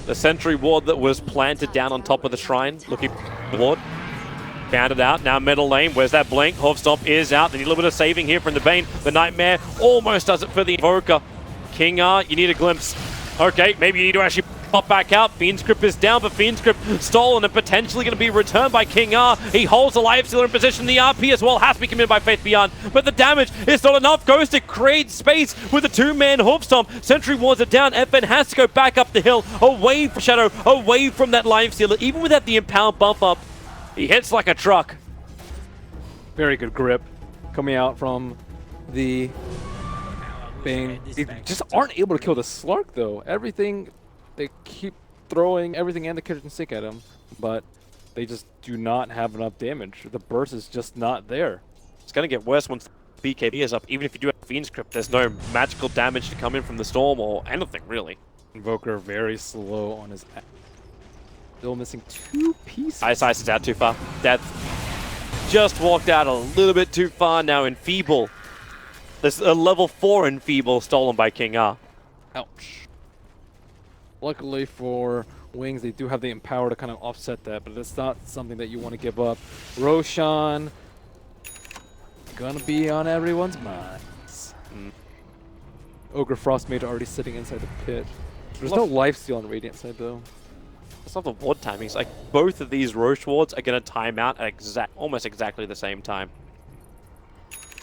The Sentry Ward that was planted down on top of the shrine, looking for the Ward. Found it out. Now middle lane. Where's that Blink? Hoofstomp is out. They need a little bit of saving here from the Bane. The Nightmare almost does it for the Invoker. King R, you need a glimpse. Okay, maybe you need to actually pop back out. Fiend's Grip is down, but Fiend's Grip stolen and potentially going to be returned by King R. He holds the Lifestealer in position. The RP as well has to be committed by Faith Beyond, but the damage is not enough. Goes to create space with a 2-man Hoofstomp. Sentry Wards are down. FN has to go back up the hill, away from Shadow, away from that Lifestealer. Even without the Empower buff up, he hits like a truck. Very good grip coming out from the Bane. They just aren't able to kill the Slark, though. Everything, they keep throwing everything and the kitchen sink at him, but they just do not have enough damage. The burst is just not there. It's going to get worse once the BKB is up. Even if you do have Fiend's Grip, there's no magical damage to come in from the Storm or anything, really. Invoker very slow on his... Still missing 2 pieces. Ice is out too far. Death just walked out a little bit too far now. Enfeeble. There's a level 4 Enfeeble stolen by King R. Ouch. Luckily for Wings, they do have the Empower to kind of offset that, but it's not something that you want to give up. Roshan gonna be on everyone's minds. Ogre Frostmage already sitting inside the pit. There's no lifesteal on Radiant side, though. It's not the ward timings. Like, both of these Roche wards are going to time out at almost exactly the same time.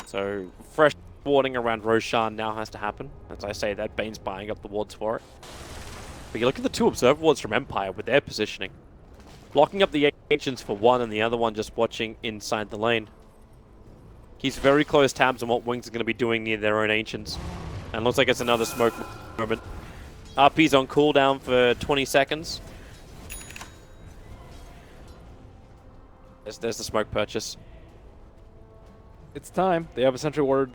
So, fresh warding around Roshan now has to happen. As I say that, Bane's buying up the wards for it. But you look at the 2 Observer wards from Empire with their positioning. Blocking up the Ancients for one and the other one just watching inside the lane. Keeps very close tabs on what Wings are going to be doing near their own Ancients. And looks like it's another smoke moment. RP's on cooldown for 20 seconds. There's the smoke purchase. It's time. They have a Sentry Ward.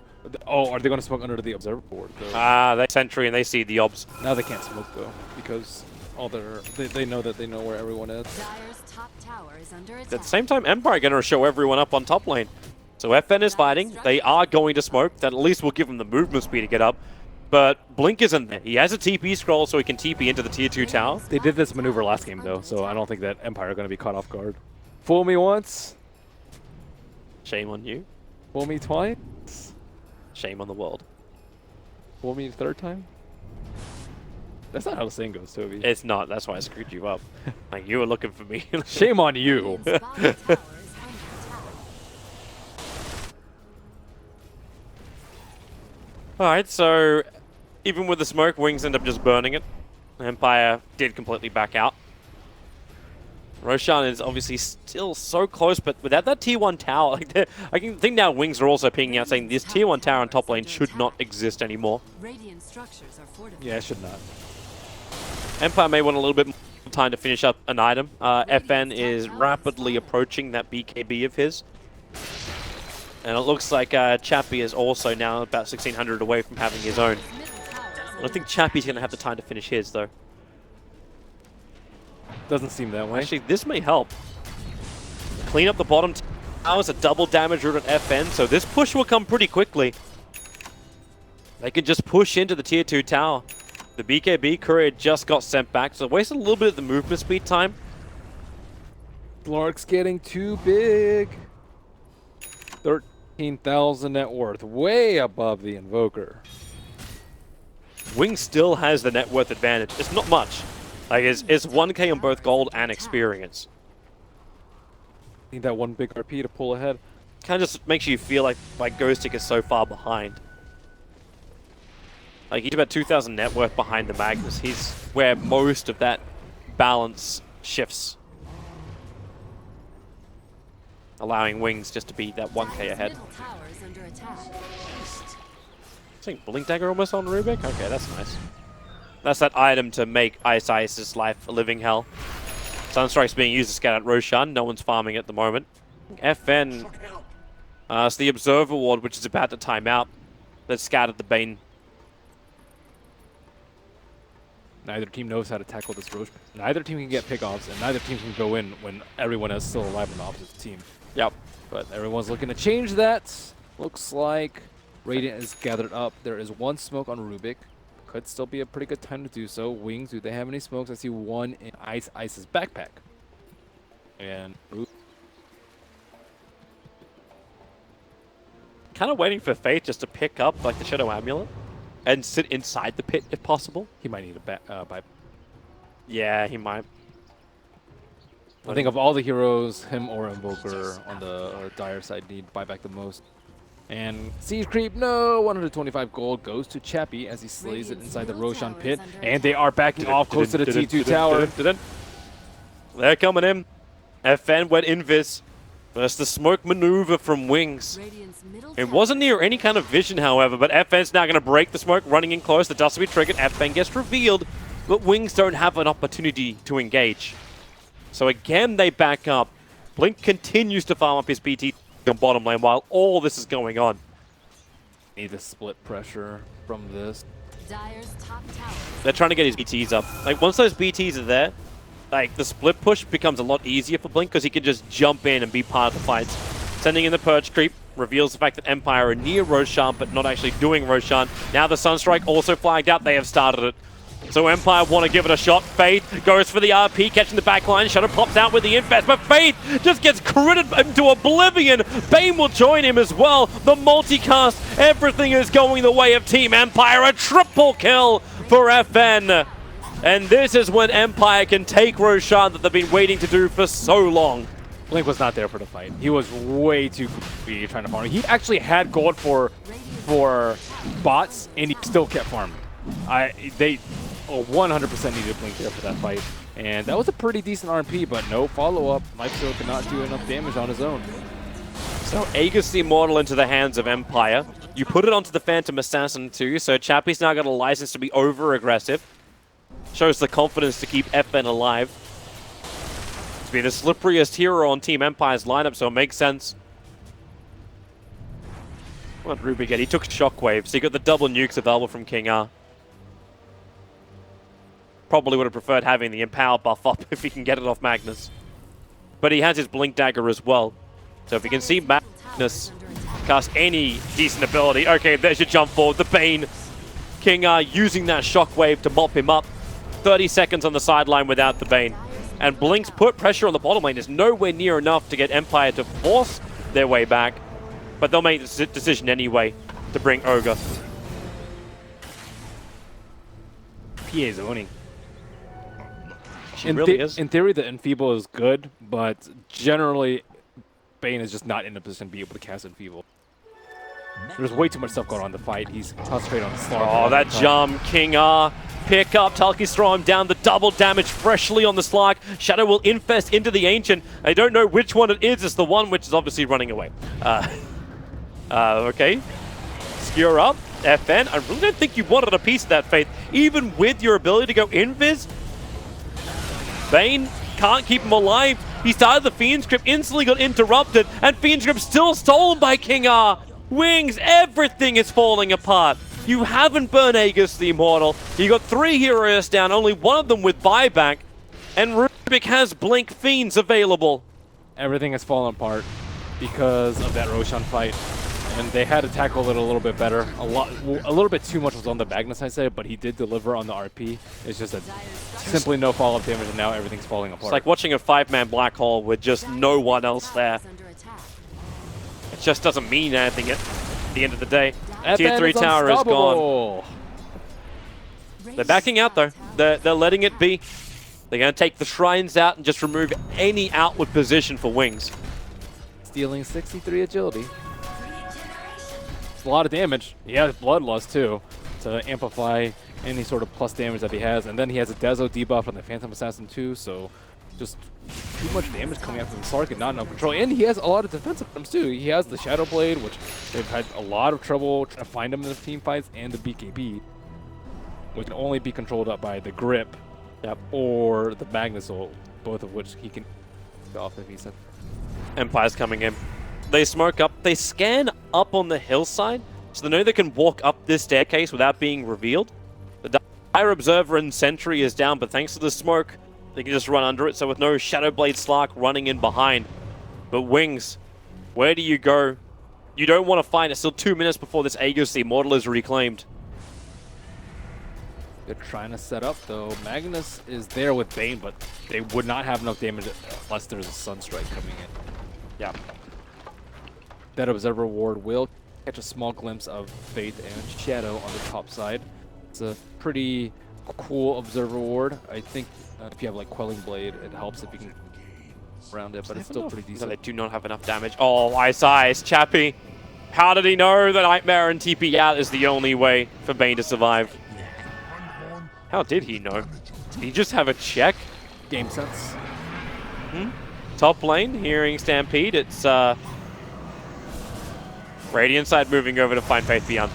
Oh, are they going to smoke under the Observer Board, though? Ah, they sentry and they see the obs. Now they can't smoke, though, because all they know that they know where everyone is. Dyer's top tower is under attack. At the same time, Empire are going to show everyone up on top lane. So FN is fighting. They are going to smoke. That at least will give them the movement speed to get up. But Blink isn't there. He has a TP scroll so he can TP into the tier 2 tower. They did this maneuver last game, though, so I don't think that Empire are going to be caught off guard. Fool me once, Shame on you. fool me twice, Shame on the world. fool me the 3rd time. That's not how the saying goes, Toby. It's not. That's why I screwed you up. Like, you were looking for me. Shame on you. Bane's bottom tower is under attack. Alright, so even with the smoke, Wings end up just burning it. Empire did completely back out. Roshan is obviously still so close, but without that tier 1 tower, like I can think now Wings are also pinging out saying this tier 1 tower on top lane should not exist anymore. Radiant structures are fortified. Yeah, it should not. Empire may want a little bit more time to finish up an item. FN is rapidly approaching that BKB of his. And it looks like Chappie is also now about 1600 away from having his own. I don't think Chappie's going to have the time to finish his, though. Doesn't seem that way. Actually, this may help. Clean up the bottom towers, a double damage route on FN, so this push will come pretty quickly. They can just push into the tier 2 tower. The BKB courier just got sent back, so wasted a little bit of the movement speed time. Lark's getting too big. 13,000 net worth, way above the Invoker. Wing still has the net worth advantage. It's not much. Like, it's 1k on both gold and experience. Need that one big RP to pull ahead. Kind of just makes you feel like Ghostic is so far behind. Like, he's about 2,000 net worth behind the Magnus. He's where most of that balance shifts. Allowing Wings just to be that 1k ahead. Middle tower is under attack. I think Blink Dagger almost on Rubik? Okay, that's nice. That's that item to make Ice's life a living hell. Sunstrike's being used to scout out Roshan. No one's farming at the moment. FN. It's the Observer Ward, which is about to time out. That scouted the Bane. Neither team knows how to tackle this Roche. Neither team can get pickoffs, and neither team can go in when everyone is still alive on the opposite team. Yep. But everyone's looking to change that. Looks like Radiant is gathered up. There is one smoke on Rubik. Could still be a pretty good time to do so. Wings, do they have any smokes? I see one in Ice's backpack. And Kind of waiting for Faith just to pick up like the Shadow Amulet and sit inside the pit if possible. he might need a buy. Yeah, he might. I think of all the heroes, him or Invoker on the dire side need buyback the most. And Siege Creep, no! 125 gold goes to Chappie as he slays it inside the Roshan pit. And they are backing off close to the T2 tower. They're coming in. FN went invis. That's the smoke maneuver from Wings. Radiant's middle It tower wasn't is near any kind of vision, however, but FN's now going to break the smoke, running in close. The dust will be triggered. FN gets revealed, but Wings don't have an opportunity to engage. So again, they back up. Blink continues to farm up his BT on bottom lane while all this is going on. Need the split pressure from this. Dire's top tower is They're trying to get his BTs up. Like, once those BTs are there, like, the split push becomes a lot easier for Blink because he can just jump in and be part of the fights. Sending in the Purge Creep reveals the fact that Empire are near Roshan, but not actually doing Roshan. Now the Sunstrike also flagged out. They have started it. So Empire want to give it a shot. Faith goes for the RP, catching the backline. Shadow pops out with the infest, but Faith just gets critted into oblivion. Bane will join him as well. The multicast, everything is going the way of Team Empire. A triple kill for FN. And this is when Empire can take Roshan that they've been waiting to do for so long. Blink was not there for the fight. He was way too greedy trying to farm. He actually had gold for bots, and he still kept farming. They 100% needed Blink there for that fight. And that was a pretty decent RP, but no follow-up. Lifesteal could not do enough damage on his own. So Aegis the Immortal into the hands of Empire. You put it onto the Phantom Assassin too, so Chappie's now got a license to be over-aggressive. Shows the confidence to keep FN alive. To be the slipperiest hero on Team Empire's lineup, so it makes sense. What did Ruby get? He took Shockwave, so he got the double nukes available from King R. Probably would have preferred having the Empower buff up if he can get it off Magnus. But he has his Blink Dagger as well. So if you can see Magnus cast any decent ability, okay, there's your jump forward. The Bane. King R using that Shockwave to mop him up. 30 seconds on the sideline without the Bane. And Blink's put pressure on the bottom lane is nowhere near enough to get Empire to force their way back. But they'll make the decision anyway to bring Ogre. PA zoning. She really is. In theory, the Enfeeble is good, but generally, Bane is just not in a position to be able to cast Enfeeble. There's way too much stuff going on in the fight. He's concentrating on the slaughter. Oh, that jump. King R pick up. Talki's throw him down. The double damage freshly on the Slark. Shadow will infest into the Ancient. I don't know which one it is. It's the one which is obviously running away. Okay. Skewer up. FN. I really don't think you wanted a piece of that, Faith. Even with your ability to go invis, Bane can't keep him alive. He started the Fiend's Grip, instantly got interrupted, and Fiend's Grip still stolen by King R. Wings, everything is falling apart. You haven't burned Aegis the Immortal. You got 3 heroes down, only one of them with buyback, and Rubik has Blink Fiends available. Everything has fallen apart because of that Roshan fight. And they had to tackle it a little bit better. A little bit too much was on the Magnus, I say, but he did deliver on the RP. It's just that simply no follow-up damage, and now everything's falling apart. It's like watching a 5-man black hole with just no one else there. It just doesn't mean anything at the end of the day. Tier 3 tower is gone. They're backing out though. They're letting it be. They're going to take the shrines out and just remove any outward position for Wings. Stealing 63 agility. A lot of damage. He has Bloodlust too to amplify any sort of plus damage that he has, and then he has a Dezo debuff on the Phantom Assassin too, so just too much damage coming out from the Slark and not enough control. And he has a lot of defensive items too. He has the Shadow Blade, which they've had a lot of trouble trying to find him in the team fights, and the BKB, which can only be controlled up by the Grip or the Magnus ult, both of which he can go off if he's in. Empire's coming in. They smoke up. They scan up on the hillside, so they know they can walk up this staircase without being revealed. The Dire Observer and Sentry is down, but thanks to the smoke, they can just run under it, so with no Shadowblade Slark running in behind. But Wings, where do you go? You don't want to fight. It's still 2 minutes before this Aegis the Immortal is reclaimed. They're trying to set up, though. Magnus is there with Bane, but they would not have enough damage unless there's a Sunstrike coming in. Yeah. That Observer Ward will catch a small glimpse of Faith and Shadow on the top side. It's a pretty cool Observer Ward. I think if you have like Quelling Blade, it helps if you can around it, but it's still pretty decent. No, they do not have enough damage. Oh, Ice, Chappie. How did he know that Nightmare and TP out is the only way for Bane to survive? How did he know? Did he just have a check? Game sense. Top lane, hearing Stampede. It's Radiant side moving over to find Faith Beyond.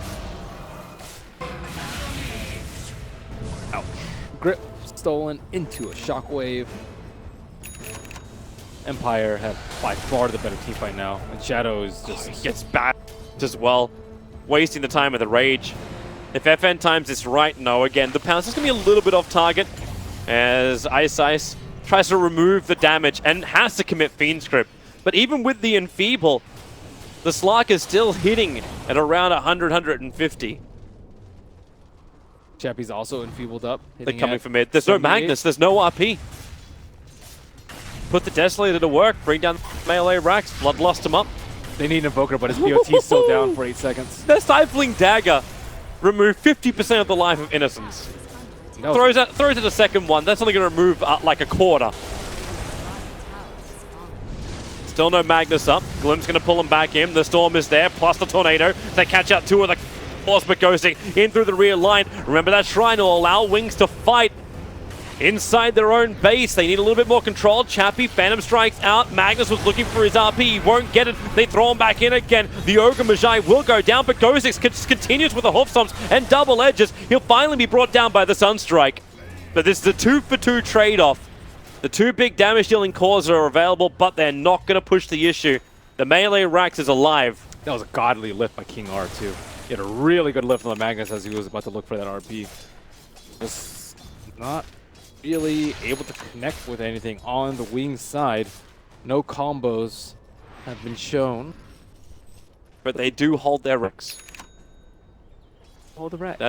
Ouch. Grip stolen into a Shockwave. Empire have by far the better team fight now, and Shadow is just he gets back as well, wasting the time with the Rage. If FN times this right, no, again, the pounce is going to be a little bit off target as Ice tries to remove the damage and has to commit Fiend's Grip. But even with the Enfeeble, the Slark is still hitting at around 100, 150. Chappie's also enfeebled up. They're coming from mid. There's no Magnus, there's no RP. Put the Desolator to work, bring down melee racks, Bloodlust him up. They need an Invoker, but his BOT's still down for 8 seconds. Their Stifling Dagger removed 50% of the life of Innocence. Throws it a second one, that's only going to remove like a quarter. Still no Magnus up. Glim's going to pull him back in. The Storm is there, plus the Tornado. They catch out 2 of the force, but ghosting in through the rear line. Remember that Shrine will allow Wings to fight inside their own base. They need a little bit more control. Chappie, Phantom Strikes out. Magnus was looking for his RP. He won't get it. They throw him back in again. The Ogre Magi will go down, but Ghostix continues with the Hoof Stomps and double edges. He'll finally be brought down by the Sunstrike. But this is a 2-for-2 trade-off. The 2 big damage-dealing cores are available, but they're not going to push the issue. The melee Rax is alive. That was a godly lift by King R, too. He had a really good lift on the Magnus as he was about to look for that RP. Just not really able to connect with anything on the Wings side. No combos have been shown. But they do hold their Rex. Hold the Rex.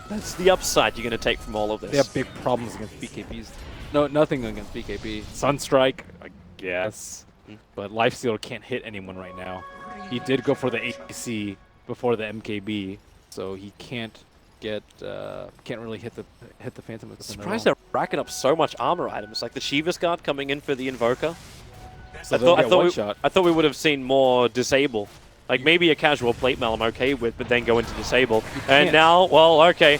That's the upside you're going to take from all of this. They have big problems against BKBs. No, nothing against BKB. Sunstrike, I guess. But Lifesteal can't hit anyone right now. He did go for the AC before the MKB, so he can't get can't really hit the Phantom. Surprised they're racking up so much armor items, like the Shiva's Guard coming in for the Invoker. So I thought we would have seen more Disable. Like maybe a casual plate mail I'm okay with, but then go into Disable. And now, well, okay.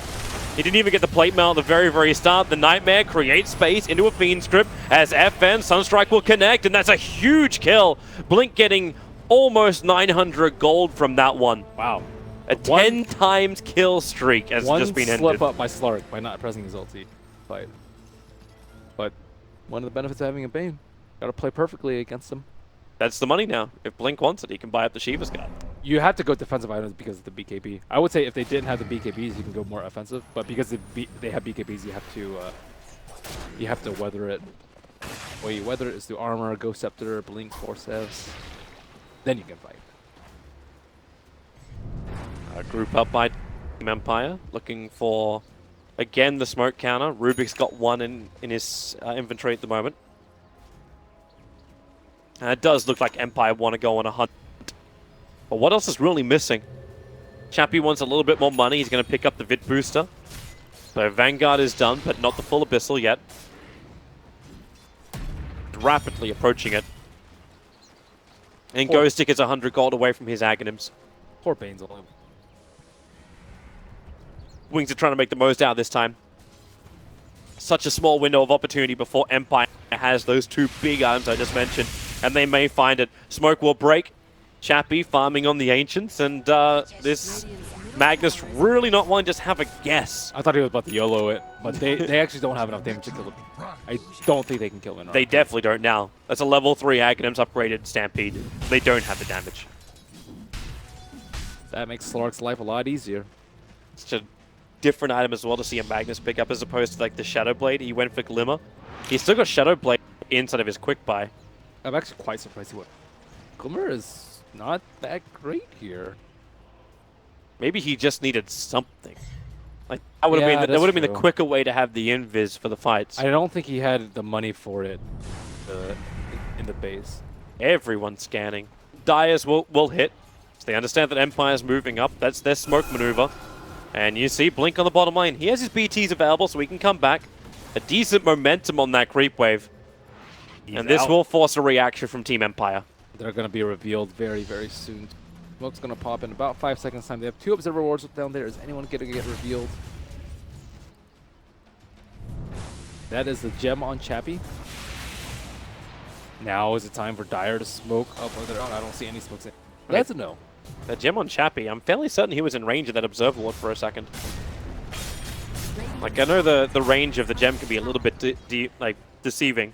He didn't even get the plate mail at the very start. The Nightmare creates space into a Fiend script as FN Sunstrike will connect, and that's a huge kill. Blink getting almost 900 gold from that one. Wow. A 10 times kill streak has just been ended. One slip up by Slark by not pressing his ulti fight. But one of the benefits of having a Bane, gotta play perfectly against him. That's the money now. If Blink wants it, he can buy up the Shiva's card. You have to go defensive items because of the BKB. I would say if they didn't have the BKBs, you can go more offensive. But because they have BKBs, you have to weather it. Way you weather it is through armor, Ghost Scepter, Blink, Forceps. Then you can fight. Group up by Team Empire, looking for, again, the smoke counter. Rubik's got one in his inventory at the moment. And it does look like Empire want to go on a hunt. But what else is really missing? Chappie wants a little bit more money. He's going to pick up the Vit Booster. So Vanguard is done, but not the full Abyssal yet. Rapidly approaching it. And Ghostic is 100 gold away from his Aghanims. Poor Bane's only. Wings are trying to make the most out this time. Such a small window of opportunity before Empire has those two big items I just mentioned. And they may find it. Smoke will break. Chappie farming on the Ancients. And this Magnus really not wanting to just have a guess. I thought he was about to YOLO it, but they actually don't have enough damage to kill him. I don't think they can kill him. They definitely don't now. That's a level 3 Aghanims upgraded Stampede. They don't have the damage. That makes Slark's life a lot easier. It's a different item as well to see a Magnus pick up as opposed to like the Shadow Blade. He went for Glimmer. He's still got Shadow Blade inside of his quick buy. I'm actually quite surprised he went. Glimmer is not that great here. Maybe he just needed something. Like that would have been the quicker way to have the invis for the fights. I don't think he had the money for it in the base. Everyone's scanning. Dyers will hit. So they understand that Empire's moving up. That's their smoke maneuver. And you see Blink on the bottom lane. He has his BTs available so he can come back. A decent momentum on that creep wave. And this will force a reaction from Team Empire. They're going to be revealed very, very soon. Smoke's going to pop in about 5 seconds time. They have 2 observer wards down there. Is anyone going to get revealed? That is the gem on Chappie. Now is it time for Dyer to smoke up on their own? I don't see any smokes in. That's a no. The gem on Chappie, I'm fairly certain he was in range of that observer ward for a second. Like, I know the range of the gem can be a little bit deceiving.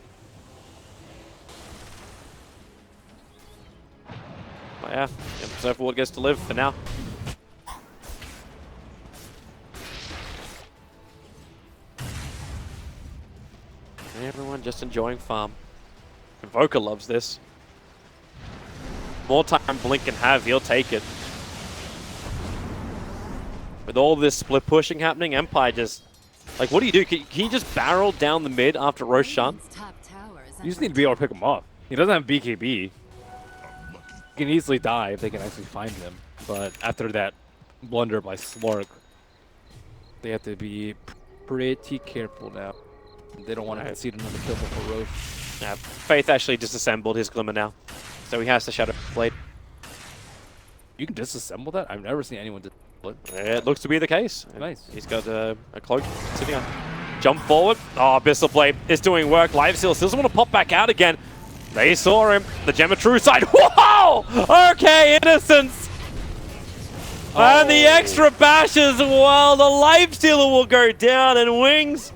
But yeah, the observer ward gets to live for now. Everyone just enjoying farm. Invoker loves this. More time Blink can have, he'll take it. With all this split pushing happening, Empire just... Like, what do you do? Can you just barrel down the mid after Roshan? You just need to be able to pick him up. He doesn't have BKB. He can easily die if they can actually find him. But after that blunder by Slark, they have to be pretty careful now. They don't want to concede another kill before Roche. Yeah, Faith actually disassembled his Glimmer now. So he has the Shadow Blade. You can disassemble that? I've never seen anyone disassemble it. It looks to be the case. Nice. He's got a cloak sitting on. Jump forward. Oh, Abyssal Blade is doing work. Live Seal still doesn't want to pop back out again. They saw him. The Gem of True Sight. Whoa! Okay, Innocence. Oh. And the extra bash as well. The Life Stealer will go down, and Wings.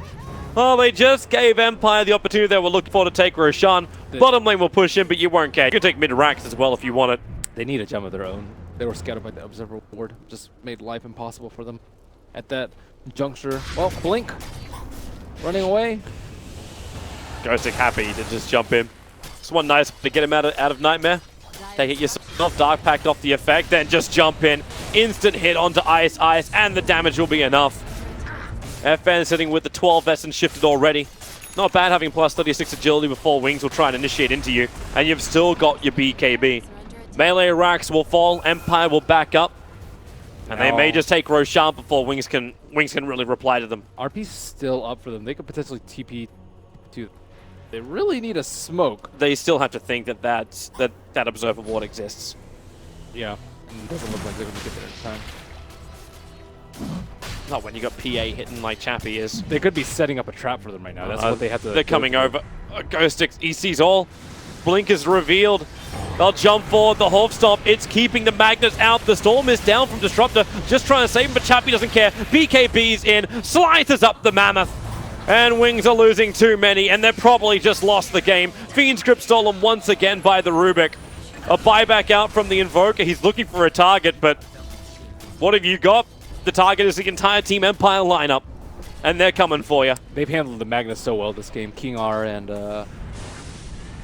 Oh, they just gave Empire the opportunity they were looking for to take Roshan. Bottom lane will push in, but you won't care. You can take mid-racks as well if you want it. They need a gem of their own. They were scattered by the Observer Ward. Just made life impossible for them at that juncture. Well, Blink running away. Ghostic happy to just jump in. This one nice to get him out of Nightmare. Take it yourself. Dark Pact off the effect, then just jump in. Instant hit onto Ice, and the damage will be enough. FN sitting with the 12 Essence shifted already. Not bad having plus 36 agility before Wings will try and initiate into you. And you've still got your BKB. Melee racks will fall, Empire will back up. And they may just take Roshan before Wings can really reply to them. RP's still up for them. They could potentially TP to... They really need a smoke. They still have to think that Observer Ward exists. Yeah. It doesn't look like they're going to get there in time. Not when you got PA hitting like Chappie is. They could be setting up a trap for them right now. That's what they have to. They're coming over. Ghost he sees all. Blink is revealed. They'll jump forward. The half stop. It's keeping the Magnus out. The Storm is down from Disruptor. Just trying to save him, but Chappie doesn't care. BKB's in. Slices up the Mammoth. And Wings are losing too many, and they've probably just lost the game. Fiend's Grip stolen once again by the Rubik. A buyback out from the Invoker. He's looking for a target, but what have you got? The target is the entire Team Empire lineup, and they're coming for you. They've handled the Magnus so well this game. King R and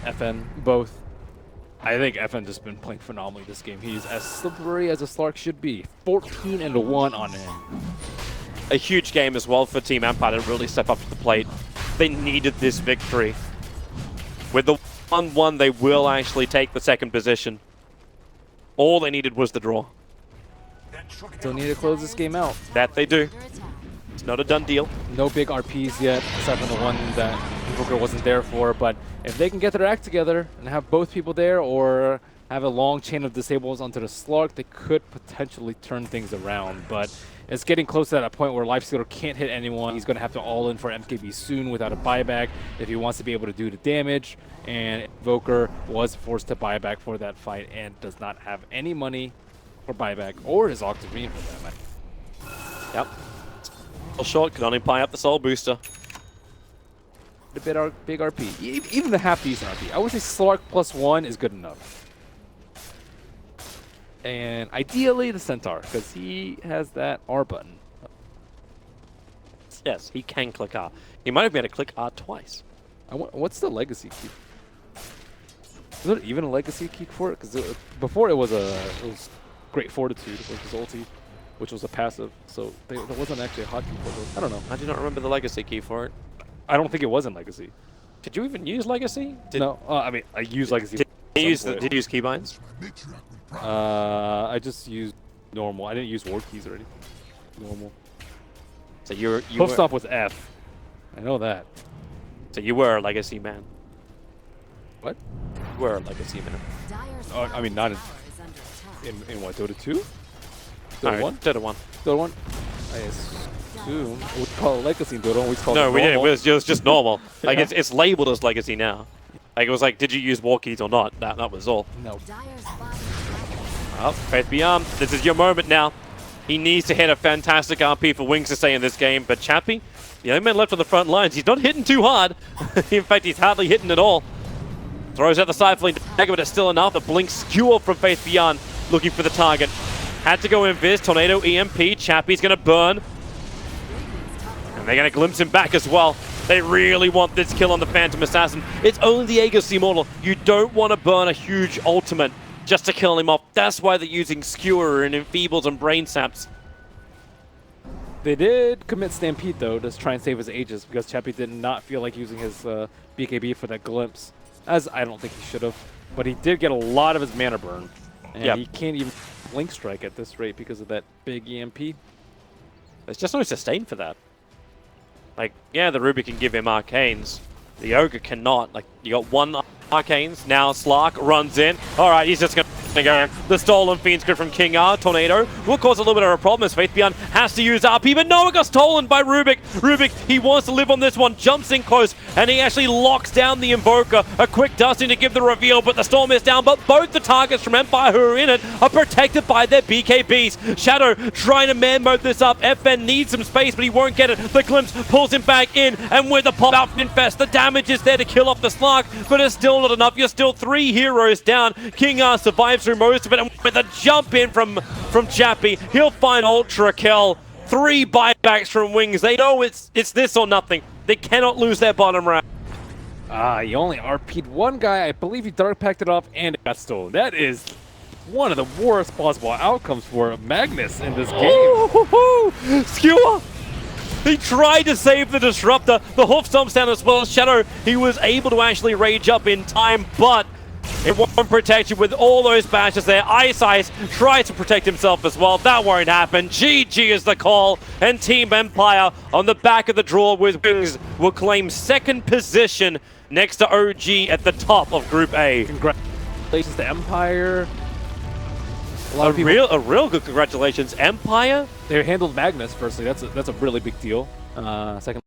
FN both. I think FN just been playing phenomenally this game. He's as slippery as a Slark should be. 14-1 on him. A huge game as well for Team Empire to really step up to the plate. They needed this victory. With the 1-1, they will actually take the second position. All they needed was the draw. Still need to close this game out. That they do. It's not a done deal. No big RPs yet, aside from the one that Booker wasn't there for. But if they can get their act together and have both people there, or have a long chain of disables onto the Slark, they could potentially turn things around. But it's getting close to that point where Lifestealer can't hit anyone. He's going to have to all in for MKB soon without a buyback if he wants to be able to do the damage. And Invoker was forced to buy back for that fight and does not have any money for buyback or his Octarine for that matter. Yep. Well, short can only buy up the soul booster. A big RP. Even the half decent RP. I would say Slark +1 is good enough. And ideally the Centaur, because he has that R button. Yes, he can click R. He might have been able to click R twice. What's the legacy key? Is there even a legacy key for it? Because before it was Great Fortitude, which was ulti, which was a passive. So there wasn't actually a hotkey for it. I don't know. I do not remember the legacy key for it. I don't think it was in legacy. Did you even use legacy? No. I mean, I used legacy. Did you use keybinds? I just used normal. I didn't use war keys or anything. Normal. So you Hoof stop was F. I know that. So you were a legacy man. What? You were a legacy man. Oh, I mean, not in what, Dota 2? Dota 1? Dota 1. Dota 1? I assume we call it legacy in Dota 1. We call No, it we didn't. It was just normal. Like Yeah. it's labeled as legacy now. Like it was like, did you use war keys or not? That was all. No. Well, Faith Beyond, this is your moment now. He needs to hit a fantastic RP for Wings to stay in this game, but Chappie, the only man left on the front lines, he's not hitting too hard. In fact, he's hardly hitting at all. Throws out the side fleet dagger, but it's still enough. The blink skewer from Faith Beyond, looking for the target. Had to go invis, Tornado EMP, Chappie's gonna burn. And they're gonna glimpse him back as well. They really want this kill on the Phantom Assassin. It's only the Aegis Immortal. You don't want to burn a huge ultimate just to kill him off. That's why they're using Skewer and Enfeebles and Brain Saps. They did commit Stampede, though, to try and save his Aegis, because Chappie did not feel like using his BKB for that glimpse, as I don't think he should have. But he did get a lot of his mana burn, and he can't even Blink Strike at this rate because of that big EMP. There's just no sustain for that. Like, yeah, the Ruby can give him Arcanes. The Ogre cannot. Like, you got one Arcanes. Now Slark runs in. All right, he's just going to go in. The stolen Fiend's Grip from King R. Tornado will cause a little bit of a problem as Faith Beyond has to use RP, but no, it got stolen by Rubik. Rubik, he wants to live on this one, jumps in close, and he actually locks down the Invoker. A quick dusting to give the reveal, but the Storm is down, but both the targets from Empire who are in it are protected by their BKBs. Shadow trying to man mode this up. FN needs some space, but he won't get it. The Glimpse pulls him back in, and with the pop-out infest, the damage is there to kill off the Slark, but it's still not enough. You're still 3 heroes down. King R survives through most of it, and with a jump in from Chappie, he'll find Ultra Kill. 3 buybacks from Wings. They know it's this or nothing. They cannot lose their bottom round. He only RP'd one guy. I believe he dark packed it off and it got stolen. That is one of the worst possible outcomes for Magnus in this game. Skewer! He tried to save the Disruptor. The hoof stomps down as well. Shadow, he was able to actually rage up in time, but it won't protect you with all those bashes there. Ice tries to protect himself as well. That won't happen. GG is the call. And Team Empire on the back of the draw with Wings will claim second position next to OG at the top of Group A. Congratulations to Empire. lot of people, a real good congratulations, Empire. they handled Magnus firstly. That's a really big deal. Second.